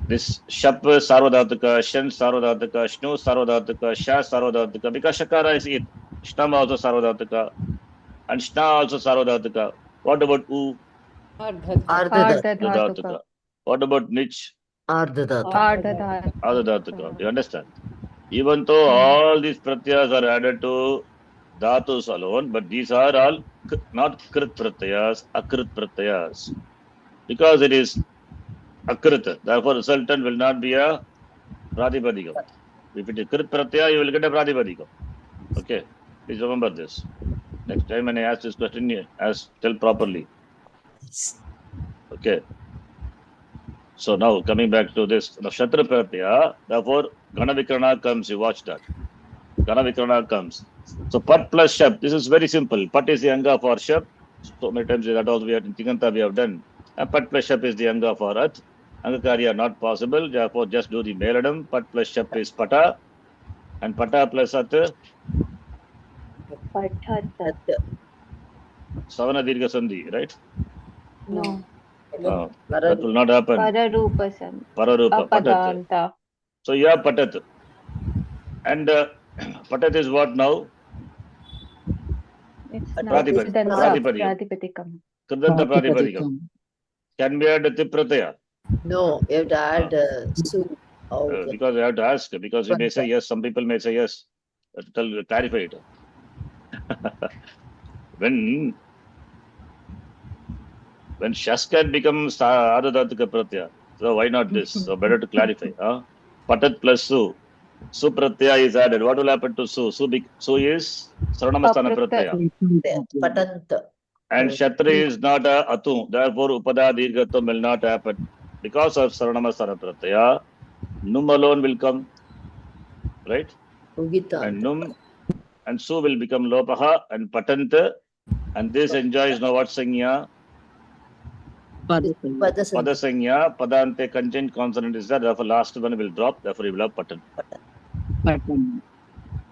S1: this Shap Sarvadhataka, Shan Sarvadhataka, Shnu Sarvadhataka, Sha Sarvadhataka, because Shakara is it. Shnam also Sarvadhataka, and Shna also Sarvadhataka. What about U? Ardhadhataka. What about Nich?
S2: Ardhadhatukam.
S1: Ardhadhataka. You understand? Even though all these pratyayas are added to dhatus alone, but these are all not Krit pratyayas, Akrit pratyayas. Because it is Akrit, therefore resultant will not be a Pratipadikam. If it is Krit pratyaya, you will get a Pratipadikam. Okay, please remember this. Next time when I ask this question, tell properly. Okay. So now coming back to this, the Shatra pratyaya, therefore Gana Vikarana comes, you watch that. Gana Vikarana comes. So Pat plus Shab, this is very simple. Pat is the Anga for Shab. So many times that also we have in Tinganta we have done. And Pat plus Shab is the Anga for At. Angakarya not possible, therefore just do the Meladam. Pat plus Shab is Pata. And Pata plus At, Savana Dirgha Sandhi, right?
S3: No.
S1: That will not happen.
S3: Pararupa Sandhi.
S1: Pararupa, Patat.
S3: Apadanta.
S1: So you have Patat. And Patat is what now?
S3: It's not
S1: Pratipad-
S3: Kridanta
S1: Pratipadikam.
S3: Pratipadikam.
S1: Kridanta Pratipadikam. Can we add Tip Pratyaya?
S2: No, you have to add su. Out.
S1: Because I have to ask, because you may say yes, some people may say yes. Clarify it. When Shas can become Adadatika Pratyaya, so why not this? So better to clarify. Patat plus Su. Su Pratyaya is added. What will happen to Su? Su is Saranamasthana Pratyaya.
S2: Patanta.
S1: And Shatri is not a Atu. Therefore, Upada Dirghatam will not happen. Because of Saranamasthana Pratyaya, Num alone will come. Right?
S2: Ugita.
S1: And Num and Su will become Lopaha and Patanta. And this enjoys now what Sanya? Padasanya. Padante conjunct consonant is there. Therefore, last one will drop. Therefore, you will have Patan.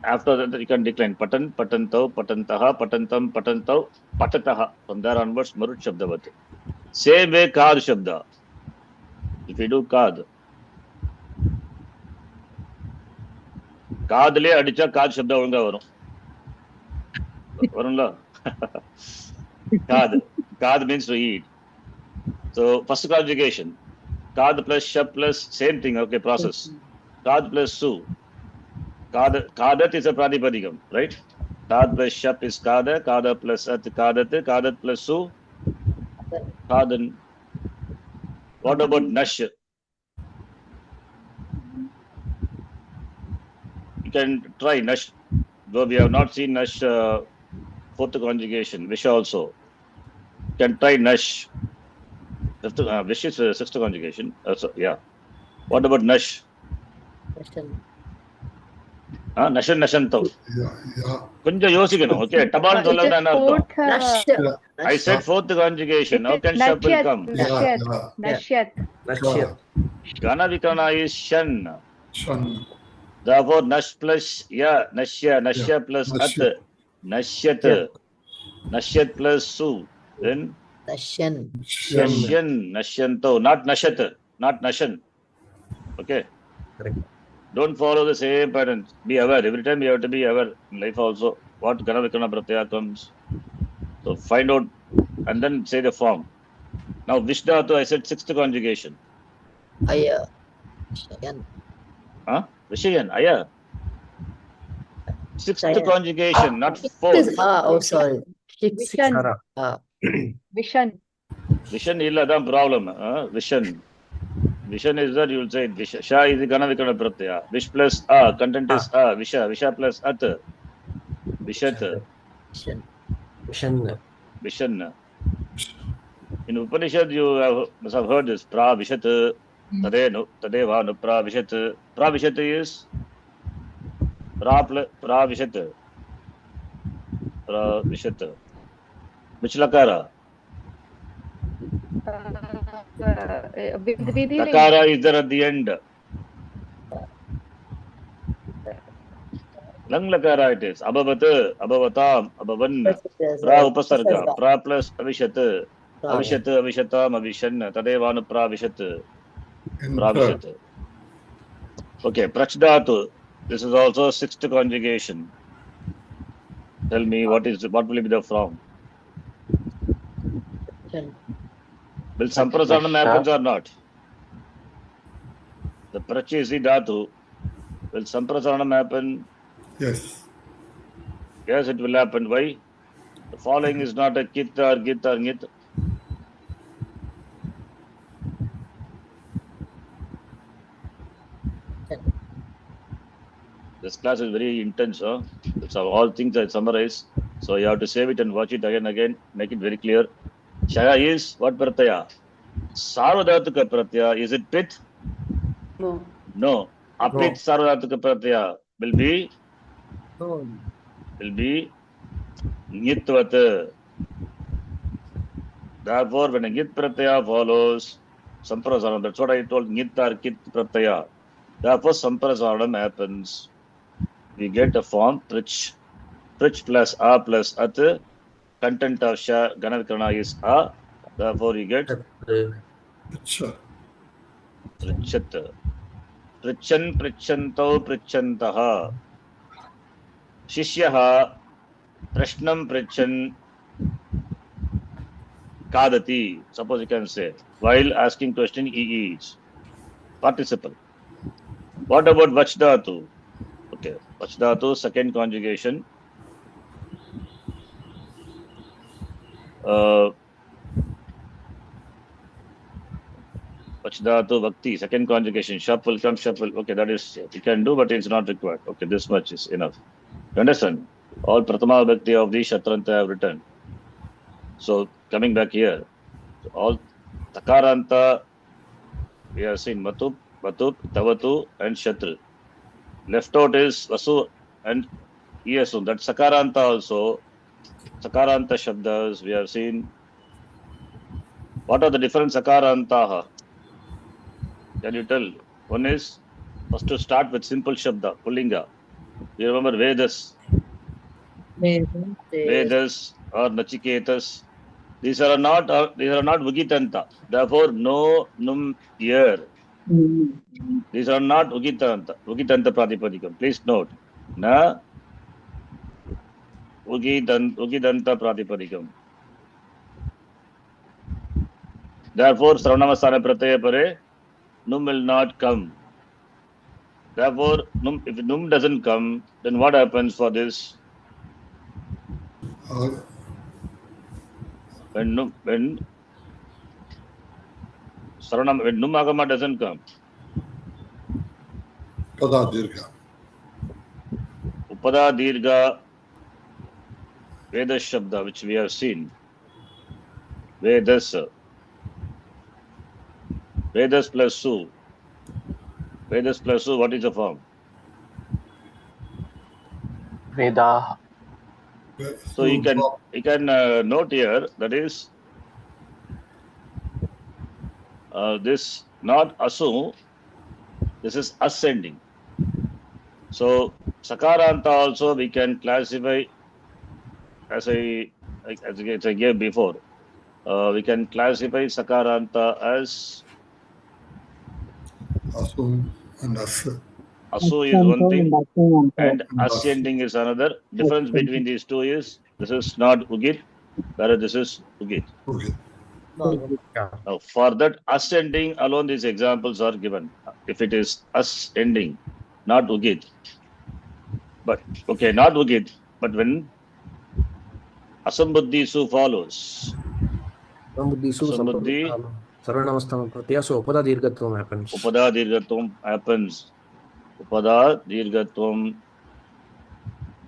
S1: After that, you can decline Patan, Patantau, Patantaha, Patantam, Patantau, Patataha. From there onwards, Marut Shabdavat. Same way, Kad Shabda. If you do Kad, Kadle Adicha Kad Shabda Unga Varum. Varunla. Kad means to eat. So, first conjugation. Kad plus Shab plus same thing, okay, process. Kad plus Su. Kadat is a Pratipadikam, right? Kad plus Shap is Kada, Kada plus At, Kadat, Kadat plus Su, Kadan. What about Nash? You can try Nash, though we have not seen Nash fourth conjugation, Visha also. You can try Nash. Vish is sixth conjugation. So, yeah. What about Nash? Nashan Nashantav. Kunja Yosikano. Okay. Taban Tolan. I said fourth conjugation. How can Shab will come?
S3: Nashyat.
S1: Gana Vikana is Shan. Therefore, Nash plus Ya, Nashya plus At, Nashyat. Nashyat plus Su. Then Nashyanto. Not Nashat. Not Nashan. Okay.
S5: Correct.
S1: Don't follow the same pattern. Be aware. Every time you have to be aware in life also. What Gana Vikana Pratyaya comes. So find out and then say the form. Now Vishnatu, I said sixth conjugation.
S2: Aya.
S1: Vishayan, Aya. Sixth conjugation, not fourth.
S2: Sorry.
S3: Vishan. Vishan.
S1: Vishan illa the problem. Vishan. Vishan is that you will say Visha. Sha is the Gana Vikana Pratyaya. Vish plus content is Visha. Visha plus At. Vishat. Vishan. In Upanishad, you must have heard this. Pra Vishat. Tadenu. Tadeva nu Pra Vishat. Pra Vishat is Pra Vishat. Pra Vishat. Which Lakara? Lakara is there at the end. Lang Lakara it is. Abhavata, Abhavatam, Abhavan. Pra Upasarga. Pra plus Avishat. Avishat, Avishatam, Avishan. Tadevanu Pra Vishat. Pra Vishat. Okay, Prachdhatu. This is also sixth conjugation. Tell me what will be the form? Will Samprasaranam happen or not? The Prachi is the Dhatu. Will Samprasaranam happen?
S6: Yes.
S1: Yes, it will happen. Why? The following is not a Kit or Git or Ngit. This class is very intense. It's all things I summarize. So you have to save it and watch it again. Make it very clear. Shaya is what Pratyaya? Sarvadhatuka Pratyaya. Is it Pit? No. Apit Sarvadhatuka Pratyaya will be Ngitvat. Therefore, when a Ngit Pratyaya follows Samprasaranam, that's what I told, Ngit or Kit Pratyaya. Therefore, Samprasaranam happens. We get a form Prich plus A plus At. Content of Sha Gana Vikana is A. Therefore, you get Prichat. Prichan, Prichantau, Prichantaha. Shishyaha Prashnam Prichan Kadati. Suppose you can say, while asking question, he eats. Participle. What about Vachdhatu? Okay, Vachdhatu, second conjugation. Vachdhatu Bhakti, second conjugation. Shap will come, shap will. Okay, that is, you can do, but it's not required. Okay, this much is enough. You understand? All Prathama Bhakti of the Shatranta have written. So, coming back here, so all Takaranta, we have seen Matup, Tavatu, and Shatru. Left out is Vasu and Yasu. That Sakaranta also. Sakaranta Shabdas, we have seen. What are the different Sakarantaha? Can you tell? One is, first to start with simple Shabda, Pullinga. You remember Vedas? Vedas or Nachiketas. These are not Ugitanta. Therefore, no num here. These are not Ugitanta Pratipadikam. Please note. Na Ugidanta Pratipadikam. Therefore, Sarvanamasthana Pratyaya Pare, num will not come. Therefore, if num doesn't come, then what happens for this? When num agama doesn't come. Upada Dirga Vedas Shabda, which we have seen. Vedas plus Su. Vedas plus Su, what is the form?
S8: Veda.
S1: So you can note here, that is this not Asu, this is ascending. So Sakaranta also we can classify as I gave before. We can classify Sakaranta as
S6: Asu and Asa.
S1: Asu is one thing and ascending is another. Difference between these two is this is not Ugit, whereas this is Ugit. Now for that ascending alone these examples are given. If it is ascending, not Ugit. But okay, not Ugit, but when Asambuddhi Su follows. Asambuddhi
S5: Sarvanamasthana Pratyaya, so Upada Dirgatvam happens.
S1: Upada Dirgatvam happens. Upada Dirgatvam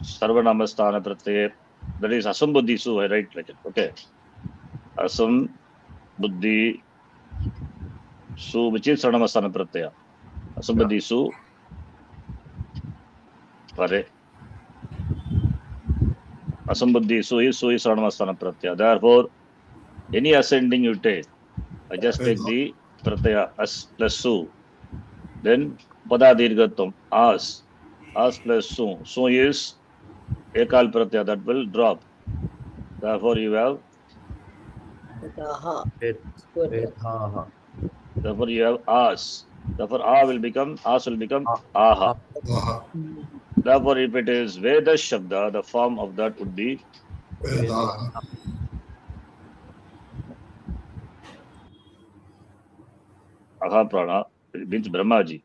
S1: Sarvanamasthana Pratyaya. That is Asambuddhi Su, I write like it. Okay. Asam Buddhi Su, which is Sarvanamasthana Pratyaya. Asambuddhi Su Pare. Asambuddhi Su is Sarvanamasthana Pratyaya. Therefore, any ascending you take, I just take the Pratyaya as plus Su. Then Pada Dirgatvam as plus Su. Su is Ekal Pratyaya, that will drop. Therefore, you have Therefore, you have as. Therefore, as will become aha. Therefore, if it is Veda Shabda, the form of that would be Aha Prana. It means Brahmaji.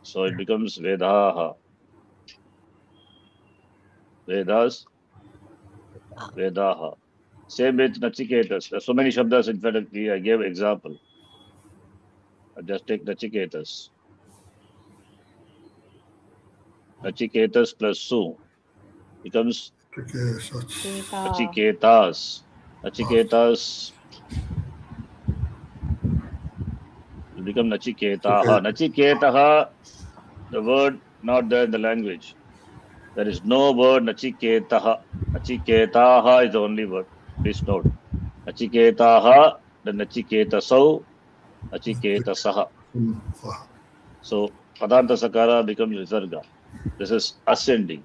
S1: So it becomes Vedaha. Vedas, Vedaha. Same with Nachiketas. There are so many Shabdas, in fact, I gave example. I just take Nachiketas. Nachiketas plus Su becomes Nachiketas. Nachiketas will become Nachiketaha. Nachiketaha, the word not there in the language. There is no word Nachiketaha. Nachiketaha is the only word. Please note. Nachiketaha, then Nachiketasau, Nachiketasaha. So, Padanta Sakara becomes Visarga. This is ascending.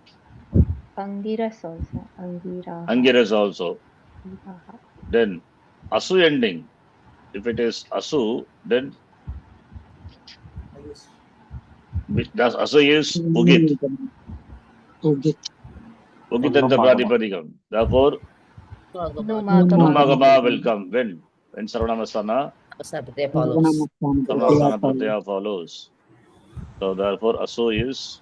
S3: Angiras also.
S1: Angiras also. Then Asu ending. If it is Asu, then Asu is Ugit. Ugitanta Pratipadikam. Therefore,
S3: Numagama.
S1: Numagama will come. When Sarvanamasthana,
S2: Pratyaya follows.
S1: Sarvanamasthana Pratyaya follows. So therefore, Asu is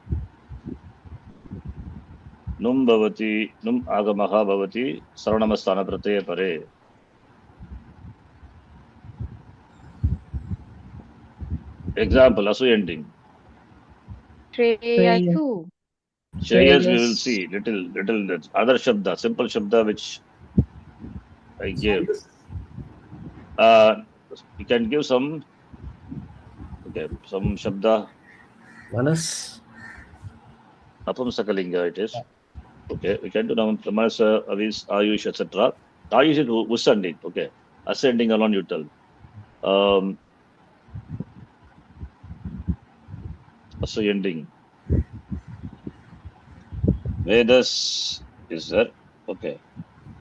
S1: Num Bhavati, Num Agamaha Bhavati, Sarvanamasthana Pratyaya Pare. Example, Asu ending.
S3: Shreyasu.
S1: Shreyas we will see little that other Shabda, simple Shabda which I gave. You can give some Shabda.
S5: Manas.
S1: Napumsakalinga it is. Okay, we can do Manas, Avis, Ayush, etc. Ayush is Us ending. Okay, As ending alone you tell. Asu ending. Vedas is there. Okay.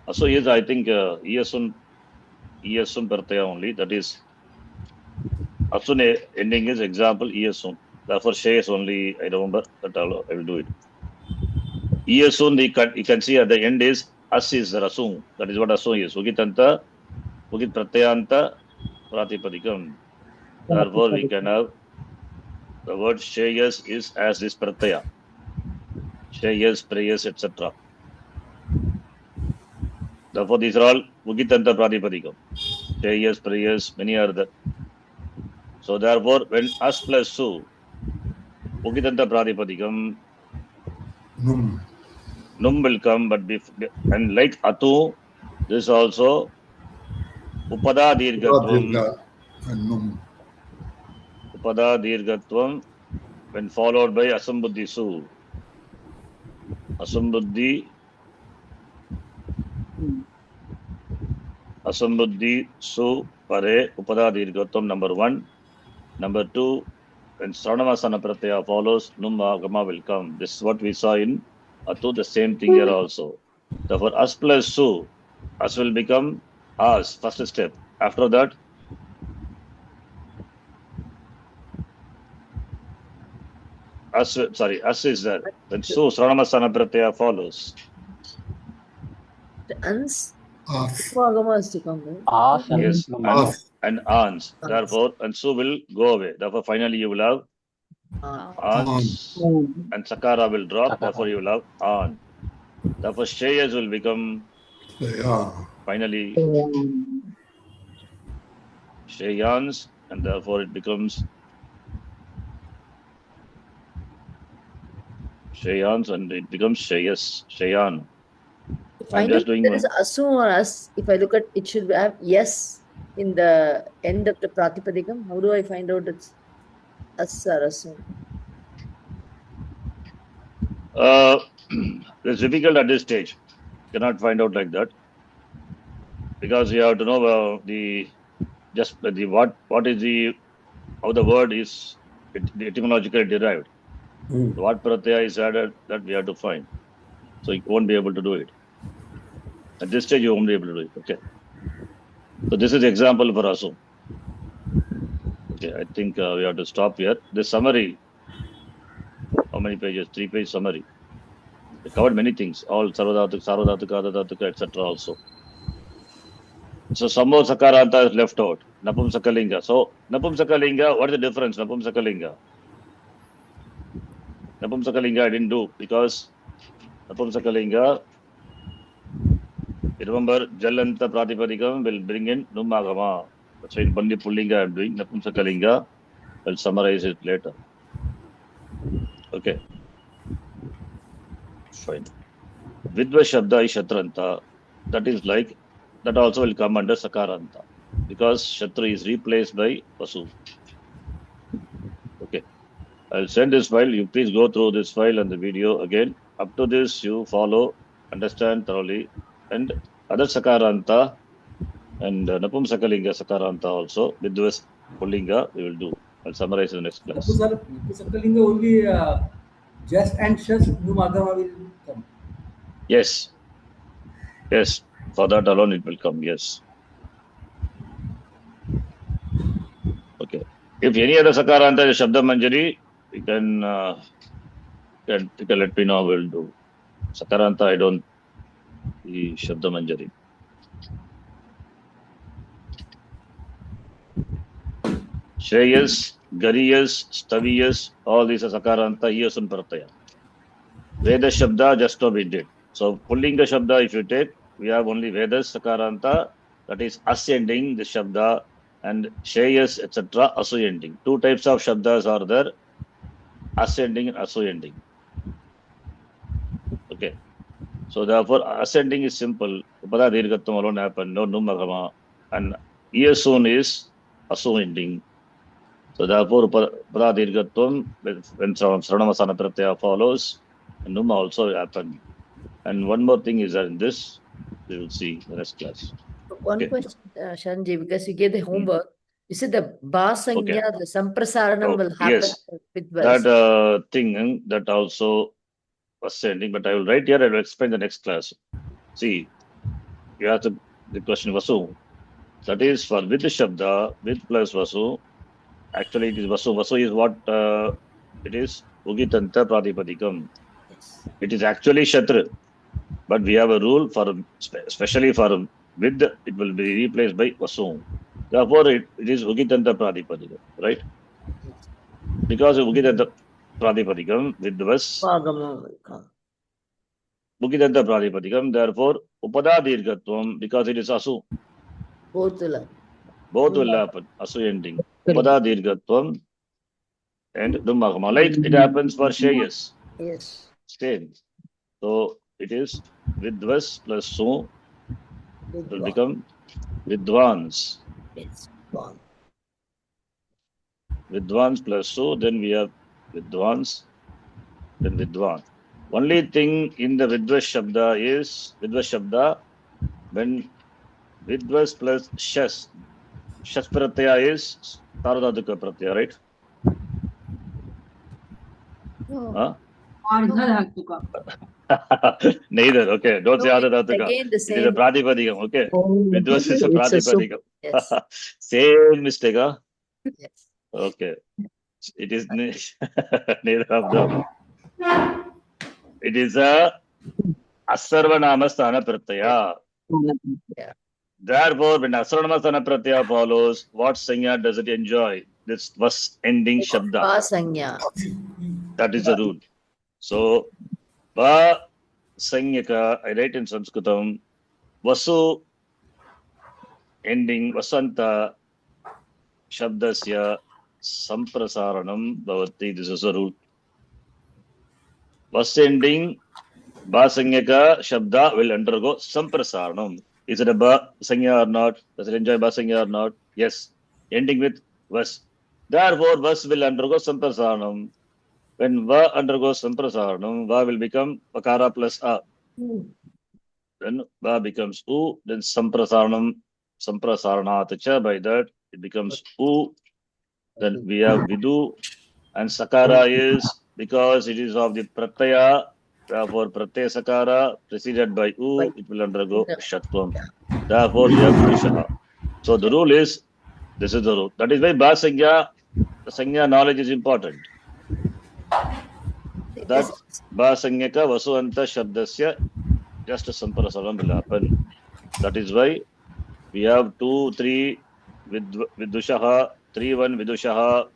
S1: Asu is, I think, Esun Pratyaya only. That is, Asun ending is example Esun. Therefore, Shay is only, I remember, that I will do it. Esun, you can see at the end is As is Rasung. That is what Asu is. Ugitanta, Ugit Pratyanta, Pratipadikam. Therefore, we can have the word Shayas is as this Pratyaya. Shayas, Prayas, etc. Therefore, these are all Ugitanta Pratipadikam. Shayas, Prayas, many are there. So, therefore, when As plus Su, Ugitanta Pratipadikam, Num will come, but and like Atu, this also Upada Dirgatvam. Upada Dirgatvam, when followed by Asambuddhi Su. Asambuddhi Su Pare Upada Dirgatvam, number 1. Number 2, when Sarvanamasthana Pratyaya follows, Numagama will come. This is what we saw in Atu, the same thing here also. Therefore, As plus Su, As will become As, first step. After that, As is there. When Su, Sarvanamasthana Pratyaya follows.
S2: The Ans, Numagama is to come, right?
S8: As and
S1: Yes,
S8: Numagama.
S1: and Ans. Therefore, and Su will go away. Therefore, finally you will have Ans. And Sakara will drop.
S8: Sakara.
S1: Therefore, you will have An. Therefore, Shayas will become finally Shayans, and therefore it becomes Shayans, and it becomes Shayas, Shayan. I'm just doing
S2: there is Asu or As. If I look at it, should have yes in the end of the Pratipadikam. How do I find out it's As or Asu?
S1: It's difficult at this stage. Cannot find out like that because you have to know what is how the word is etymologically derived. What pratyaya is added, that we have to find. So you won't be able to do it. At this stage, you won't be able to do it. Okay. So this is the example for Asu. Okay, I think we have to stop here. The summary. How many pages? 3-page summary. We covered many things. All Sarvadhatuk, Adhadhatuka, etc. also. So some more Sakaranta is left out. Napumsakalinga. So Napumsakalinga, what is the difference? Napumsakalinga, I didn't do because Napumsakalinga, remember Jalanta Pratipadikam will bring in Numagama. That's why in Bandi Pullinga I am doing Napumsakalinga. I'll summarize it later. Okay. Fine. Vidva Shabda is Shatranta. That is like, that also will come under Sakaranta because Shatra is replaced by Vasu. Okay. I'll send this file. You please go through this file and the video again. Up to this, you follow, understand thoroughly. And other Sakaranta and Napumsakalinga Sakaranta also, Vidva Pullinga, we will do. I'll summarize in the next class.
S7: Napumsakalinga only just and just Numagama will come.
S1: Yes. Yes. For that alone it will come. Yes. Okay. If any other Sakaranta is Shabda Manjari, you can let me know. We'll do. Sakaranta, I don't. The Shabda Manjari. Shreyas, Gariyas, Staviyas, all these are Sakaranta, Yasun Pratyaya. Veda Shabda, just now we did. So, Pullinga Shabda, if you take, we have only Vedas, Sakaranta, that is ascending the Shabda, and Shreyas, etc., Asu ending. Two types of Shabdas are there, ascending and Asu ending. Okay. So, therefore, ascending is simple. Upada Dirgattam alone happen, no Numagama, and Yasun is Asu ending. So therefore, Upada Dirgatvam, when Saranamasana Pratyaya follows, Numa also will happen. And one more thing is that in this, we will see in the next class.
S2: One
S1: Okay.
S2: question, Shanji, because you gave the homework. You said the Basanya, the Samprasaranam will happen
S1: Yes,
S2: with verse.
S1: that thing that also ascending, but I will write here, I will explain the next class. See, you have to, the question Vasu. That is for with the Shabda, with plus Vasu. Actually, it is Vasu. Vasu is what it is, Ugitanta Pradipadikam.
S2: Yes.
S1: It is actually Shatra. But we have a rule for, especially for with, it will be replaced by Vasu. Therefore, it is Ugitanta Pradipadikam, right? Because of Ugitanta Pradipadikam with the Vas, Ugitanta Pradipadikam, therefore, Upada Dirgatvam, because it is Asu.
S2: Both will happen.
S1: Both will happen, Asu ending. Upada Dirgatvam and Dummagama. Like it happens for Shreyas.
S2: Yes.
S1: Same. So it is Vidvas plus Su will become Vidvans.
S2: Yes. Gone.
S1: Vidvans plus Su, then we have Vidvans, then Vidvan. Only thing in the Vidvas Shabda is Vidvas Shabda when Vidvas plus Shas. Shas Pratyaya is Taradadika Pratyaya, right?
S2: No.
S1: Neither. Okay. Don't say Adha Dhatuka.
S2: Again, the
S1: It is a
S2: same.
S1: Pradipadikam. Okay.
S9: Oh,
S1: Vidvas is a
S9: it's a soup.
S1: Pradipadikam.
S2: Yes.
S1: Same mistake, huh?
S2: Yes.
S1: Okay. It is neither of them. It is a Asarvanama Sthana Pratyaya. Therefore, when Asarvanama Sthana Pratyaya follows, what Sanya does it enjoy? This was ending Shabda.
S2: Basanya.
S1: That is the rule. So, Va Sanyaka, I write in Sanskritam, Vasu ending Vasanta Shabdasya Samprasaranam Bhavati. This is a rule. Vas ending Ba Sanyaka Shabda will undergo Samprasaranam. Is it a Ba Sanya or not? Does it enjoy Ba Sanya or not? Yes. Ending with Vas. Therefore, Vas will undergo Samprasaranam. When Va undergoes Samprasaranam, Va will become Vakara plus A. Then Va becomes U, then Samprasaranam, Samprasaranatacha, by that it becomes U. Then we have Vidu, and Sakara is because it is of the Pratyaya, therefore Pratyaya Sakara preceded by U, it will undergo Shatvam. Therefore we have Vidushaha. So the rule is, this is the rule. That is why Ba Sanya, the Sanya knowledge is important. That Ba Sanyaka Vasuvanta Shabdasya just a Samprasaranam will happen. That is why we have 2, 3 Vidushaha, 3, 1 Vidushaha,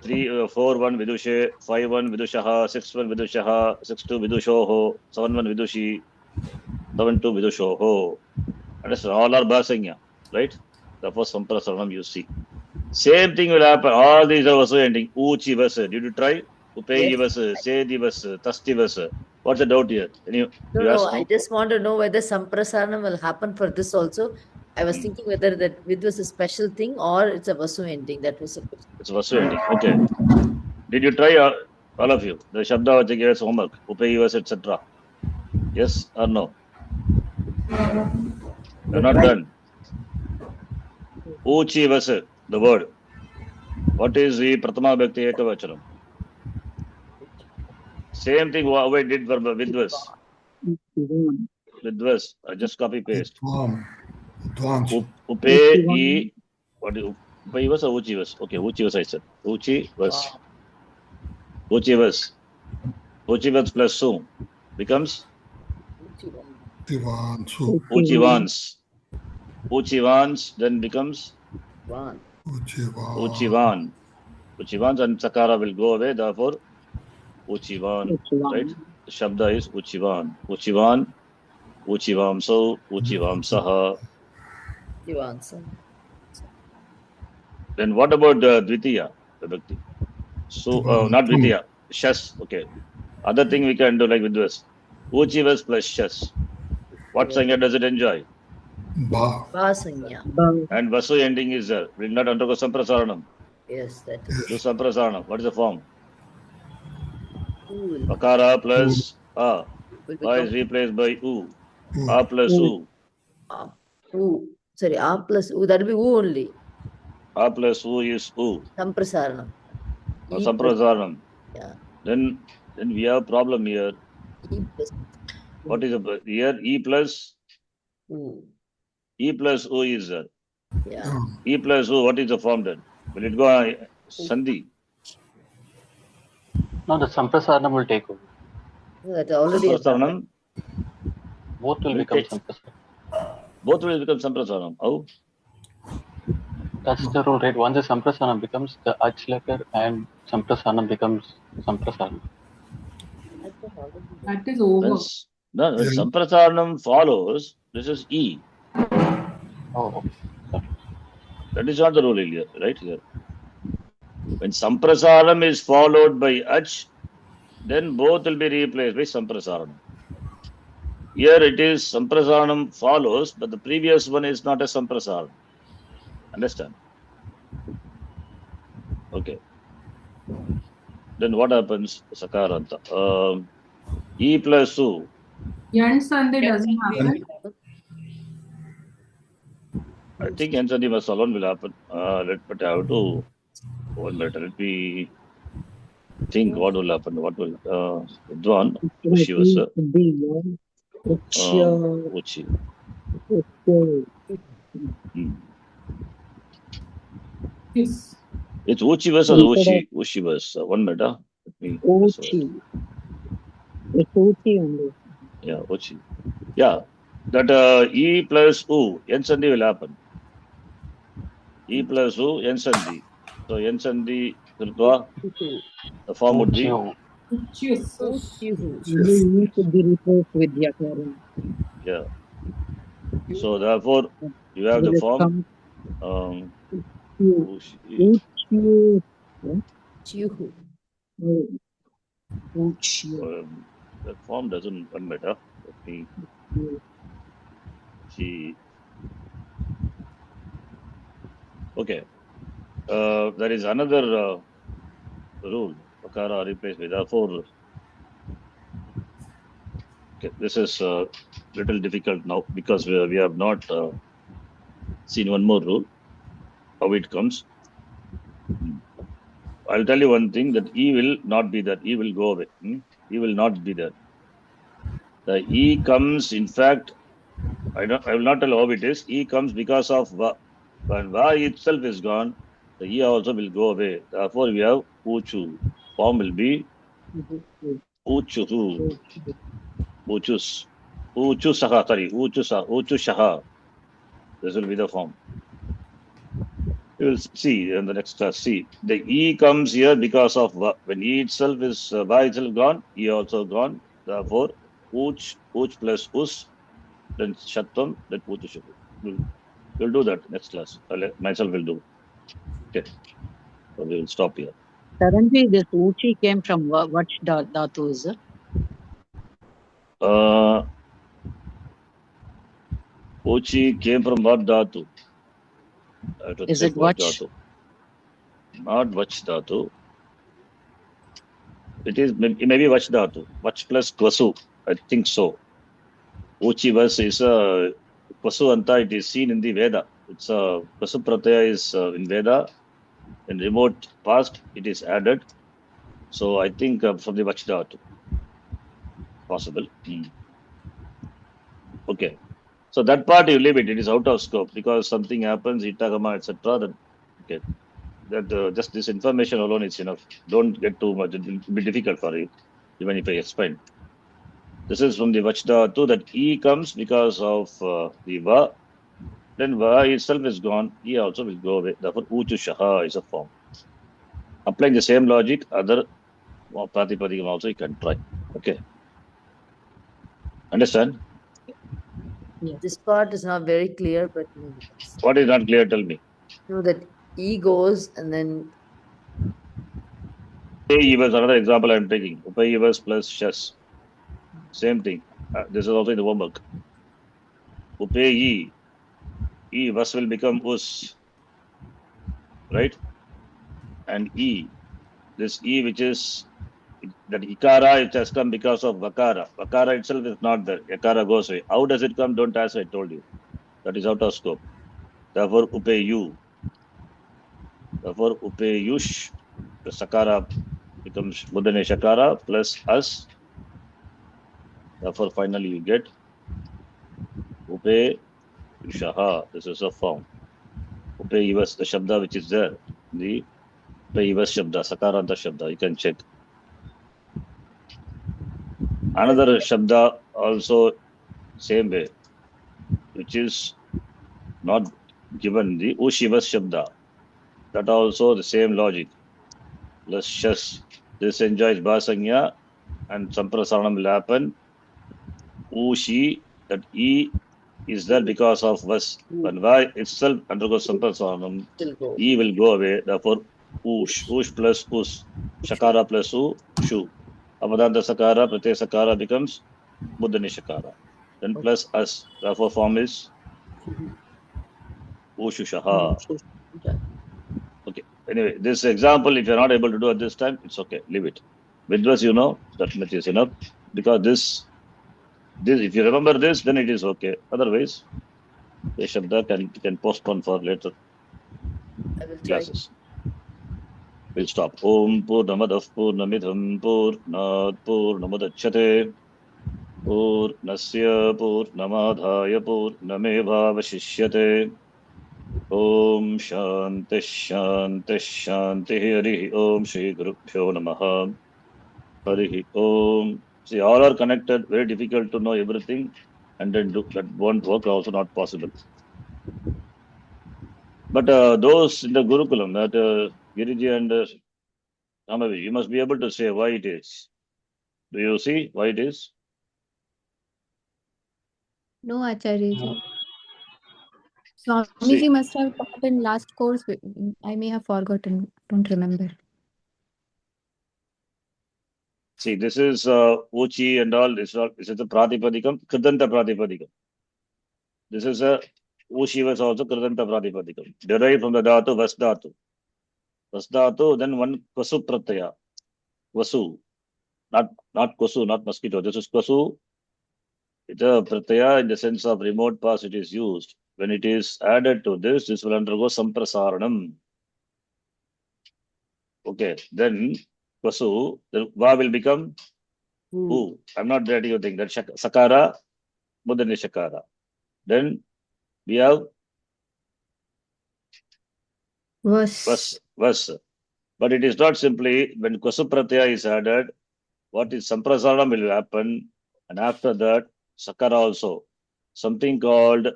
S1: 3, 4, 1 Vidushe, 5, 1 Vidushaha, 6, 1 Vidushaha, 6, 2 Vidushoho, 7, 1 Vidushi, 7, 2 Vidushoho. Understand? All are Basanya, right? Therefore, Samprasaranam you see. Same thing will happen. All these are also ending. Uchi Vasa. Did you try? Upeyi Vasa, Sedi Vasa, Tasti Vasa. What's the doubt here?
S2: No, I just want to know whether Samprasaranam will happen for this also. I was thinking whether that Vid was a special thing or it's a Vasu ending. That was a question.
S1: It's Vasu ending. Okay. Did you try, all of you? The Shabda which gave us homework, Upeyi Vasa, etc. Yes or no? You're not done. Uchi Vasa, the word. What is the Pratama Bhakti Ekavachanam? Same thing what we did for Vidvas. Vidvas. Just copy paste. Upeyi. What is Upeyi Vas or Uchi Vas? Okay, Uchi Vas I said. Uchi Vas. Uchi Vas. Uchivans plus su becomes
S6: Tivansu.
S1: Uchivans. Uchivans then becomes
S2: Van.
S6: Uchivan.
S1: Uchivans and Sakara will go away, therefore Uchivan. Right? The Shabda is Uchivan. Uchivan, Uchivamso, Uchivamsaha.
S2: Divansa.
S1: Then what about Dvitiya? Vibhakti? So, not Dvitiya, Shas. Okay. Other thing we can do like with this. Uchivas plus Shas. What Sangha does it enjoy?
S6: Ba.
S2: Vasanya.
S1: And Vasu ending is there. Will not undergo Samprasaranam.
S2: Yes, that is.
S1: Do Samprasaranam. What is the form?
S2: Cool.
S1: Akara plus A.
S2: Will
S1: A is
S2: become
S1: replaced by U. A plus U.
S2: U. Sorry, A plus U. That will be U only.
S1: A plus U is U.
S2: Samprasaranam. E plus-
S1: Samprasaranam.
S2: Yeah.
S1: Then we have problem here.
S2: E plus
S1: What is the here? E plus
S2: U.
S1: U is there.
S2: Yeah.
S1: E plus U, what is the form then? Will it go Sandhi?
S8: No, the Samprasaranam will take over.
S2: That already.
S1: Samprasaranam?
S8: Both will
S1: Will
S8: become
S1: take-
S8: Samprasaranam.
S1: Both will become Samprasaranam. How?
S8: That's the rule, right? Once the Samprasaranam becomes the Achlakar and Samprasaranam becomes Samprasaranam.
S7: That is over.
S1: When Samprasaranam follows, this is E.
S8: Oh, okay. Sorry.
S1: That is not the rule here, right here. When Samprasaranam is followed by Ach, then both will be replaced by Samprasaranam. Here it is Samprasaranam follows, but the previous one is not a Samprasaranam. Understand? Okay. Then what happens? Sakaranta. E plus U.
S7: Yan Sandhi doesn't happen.
S1: I think N Sandhi alone will happen. But I have to one minute. Let me think what will happen. What will Vidwan, Ushivasa, Uchi.
S7: Yes.
S1: It's Uchivas or Ushivas. 1 minute. Let me.
S9: Uchi. It's Uchi only.
S1: Yeah, Uchi. Yeah, that E plus U, N Sandhi will happen. E plus U, N Sandhi. So N Sandhi will go. The form would be
S8: Uchyo.
S7: Yes.
S9: We need to be replaced with Yakaran.
S1: yeah. So therefore, you have the form.
S9: Uchi.
S2: Chihu.
S9: Uchi.
S1: That form doesn't one matter. Let me see. Okay. There is another rule. Pakara replaced with therefore. Okay, this is a little difficult now because we have not seen one more rule. How it comes. I'll tell you one thing that E will not be there. E will go away. E will not be there. The E comes, in fact, I will not tell how it is. E comes because of Va. When Va itself is gone, the E also will go away. Therefore, we have Uchu. Form will be Uchuhu. Uchus. Uchusaha. Sorry. Uchushaha. This will be the form. You will see in the next class. See, the E comes here because of Va. When E itself is Va itself gone, E also gone. Therefore, Uch plus Us, then Shatvam, then Uchushahu. We'll do that next class. Myself will do. Okay. So we will stop here.
S9: Currently, this Uchi came from what dhatu is it?
S1: Uchi came from what dhatu?
S9: Is it Vach?
S1: Dhatu. Not Vach dhatu. It may be Vach dhatu. Vach plus Kvasu. I think so. Uchi Vas is a Kvasu Anta. It is seen in the Veda. It's a Kvasu Pratyaya is in Veda. In remote past, it is added. So I think from the Vach dhatu. Possible. Okay. So that part you leave it. It is out of scope because something happens, Itagama, etc. Then okay. That just this information alone is enough. Don't get too much. It will be difficult for you. even if I explain. This is from the Vachdhatu that E comes because of the Va. Then Va itself is gone. E also will go away. Therefore, Uchu Shaha is a form. Applying the same logic, other Pratipadikam also you can try. Okay. Understand?
S2: This part is not very clear, but maybe yes.
S1: What is not clear? Tell me.
S2: No, that E goes and then
S1: Upay was another example I am taking. Upay was plus Shas. Same thing. This is also in the homework. Upay E was will become us. Right? And E. This E which is that Ikara, it has come because of Vakara. Vakara itself is not there. Yakara goes away. How does it come? Don't ask, I told you. That is out of scope. Therefore, Upayu. Therefore, Upayush. The Sakara becomes Buddhane Shakara plus us. Therefore, finally you get Upayushaha. This is a form. Upayivas, the Shabda which is there. The Upayivas Shabda, Sakaranta Shabda. You can check. Another Shabda also same way, which is not given, the Ushivas Shabda. That also the same logic. Plus Shas. This enjoys Basanya and Samprasaranam will happen. Ushi, that E is there because of Vas. When Va itself undergoes Samprasaranam,
S2: still go.
S1: E will go away. Therefore, Ush. Ush plus Us. Shakara plus U. Shu. Amadanta Sakara, Pratyaya Sakara becomes Buddhani Shakara. Then plus us. Therefore, form is Ushushaha. Okay. Anyway, this example, if you're not able to do at this time, it's okay. Leave it. Vidwas, you know, that much is enough. Because this, if you remember this, then it is okay. Otherwise, the Shabda can postpone for later
S2: I will try.
S1: classes. We'll stop. Om Purnamadav Purnamidham Purnat Purnamudachyate Purnasya Purnamadhaya Purnamevavashishyate. Om Shanti Shanti Shanti Harihi Om Shri Gurubhyo Namaha Harihi Om. See, all are connected. Very difficult to know everything, and then do that won't work. Also not possible. But those in the Gurukulam, that Giriji and Ramavi, you must be able to say why it is. Do you see why it is?
S4: No, Acharya.
S1: See.
S4: Swamiji must have taught in last course. I may have forgotten. Don't remember.
S1: See, this is Uchi and all. This is a Pratipadikam, Kridanta Pratipadikam. This is a Uchi was also Kridanta Pratipadikam. Derived from the Dhatu, Vasdhatu. Vasdhatu, then one Kwasu Pratyaya. Vasu. Not Kwasu, not mosquito. This is Kwasu. It's a Pratyaya in the sense of remote past it is used. When it is added to this, this will undergo Samprasaranam. Okay, then Kwasu, the Va will become U. I'm not writing anything. That Sakara, Buddhani Shakara. Then we have
S4: Was.
S1: But it is not simply when Kwasu Pratyaya is added, what is Samprasaranam will happen, and after that, Sakara also. Something called,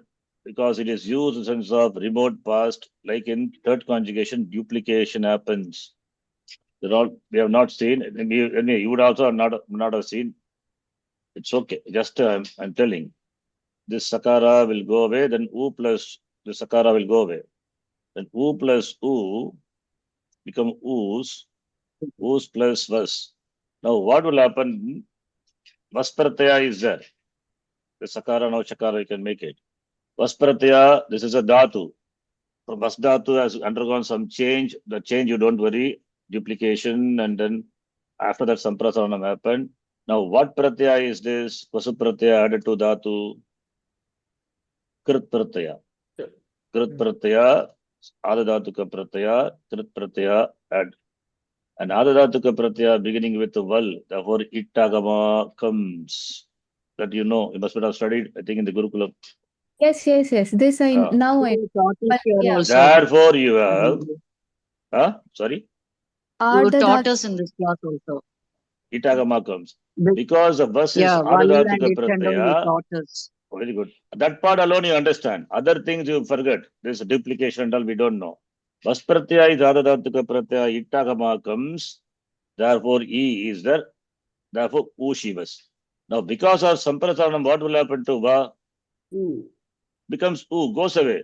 S1: because it is used in the sense of remote past, like in third conjugation, duplication happens. We have not seen. You would also not have seen. It's okay. Just I'm telling. This Sakara will go away. Then U plus the Sakara will go away. Then U plus U become Us. Us plus Vas. Now what will happen? Vas Pratyaya is there. The Sakara now Shakara you can make it. Vas Pratyaya, this is a Dhatu. From Vas Dhatu has undergone some change. The change you don't worry. Duplication, and then after that Samprasaranam happened. Now what Pratyaya is this? Vasu Pratyaya added to Dhatu. Krit Pratyaya. Krit Pratyaya, Adadhatuka Pratyaya, Krit Pratyaya add. And Adadhatuka Pratyaya beginning with the Val, therefore Ittagama comes. That you know, you must have studied, I think, in the Gurukulam.
S4: Yes. This I now I.
S9: But
S4: Yeah.
S9: also.
S1: Therefore you have. Sorry?
S9: You taught us in this class also.
S1: Itagama comes.
S9: The-
S1: Because the bus is
S9: Yeah, while and
S1: Adadatuka
S9: it and all he
S1: Pratyaya.
S9: taught us.
S1: Very good. That part alone you understand. Other things you forget. There's a duplication and all we don't know. Bus Pratyaya is Adadatuka Pratyaya. Itagama comes. Therefore, E is there. Therefore, Ushivas. Now, because of Samprasaranam, what will happen to Va?
S2: Ooh.
S1: Becomes U, goes away.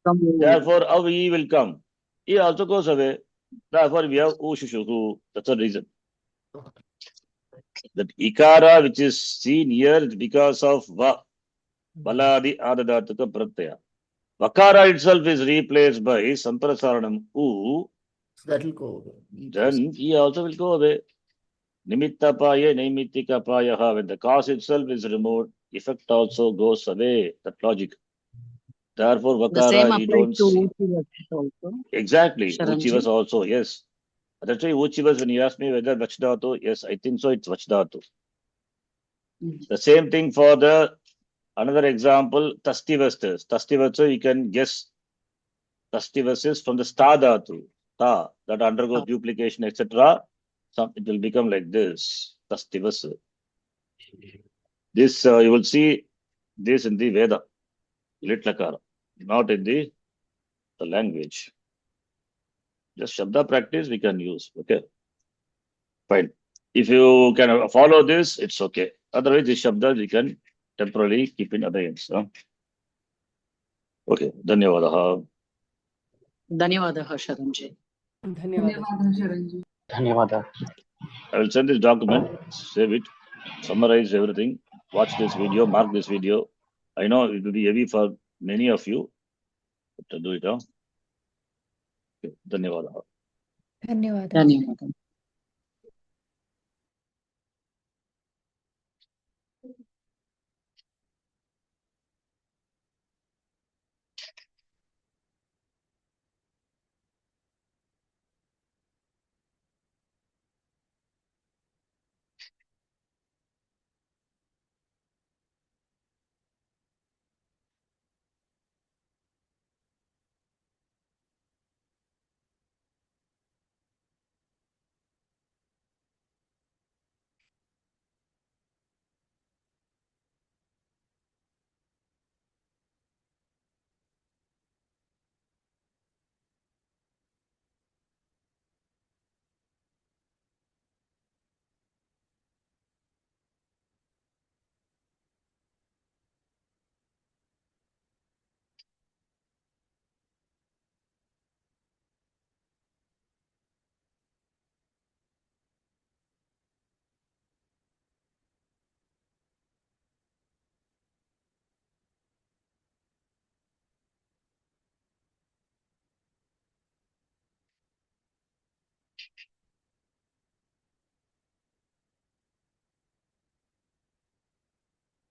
S9: From
S1: Therefore, our E will come. E also goes away. Therefore, we have Ushushu. That's the reason. That Ikara, which is seen here, is because of Va. Baladi Adadatuka Pratyaya. Vakara itself is replaced by Samprasaranam U.
S2: So that will go away.
S1: Then E also will go away. Nimittapaya, Naimitikapayaha. When the cause itself is removed, effect also goes away. That logic. Therefore,
S9: the same
S1: Vakara, you don't
S9: applies to
S1: see.
S9: Uchivas also.
S1: Exactly.
S9: Sharanji.
S1: Uchivas also, yes. That's why Uchivas, when you ask me whether Vachdhatu, yes, I think so, it's Vachdhatu. The same thing for the another example, Tastivastas. Tastivasa, you can guess Tastivas from the Sta Dhatu. Ta, that undergoes duplication, etc. It will become like this. Tastivasa. This, you will see this in the Veda, Litlakara, not in the language. Just Shabda practice we can use. Okay. Fine. If you can follow this, it's okay. Otherwise, this Shabda we can temporarily keep in abeyance. Okay. Dhanyavadaha.
S9: Dhanyavadaha, Sharanji.
S8: Dhanyawada.
S1: I will send this document, save it, summarize everything, watch this video, mark this video. I know it will be heavy for many of you, but do it. Okay. Dhanyavadaha.
S4: ಧನ್ಯವಾದ
S9: Dhanyavadaha.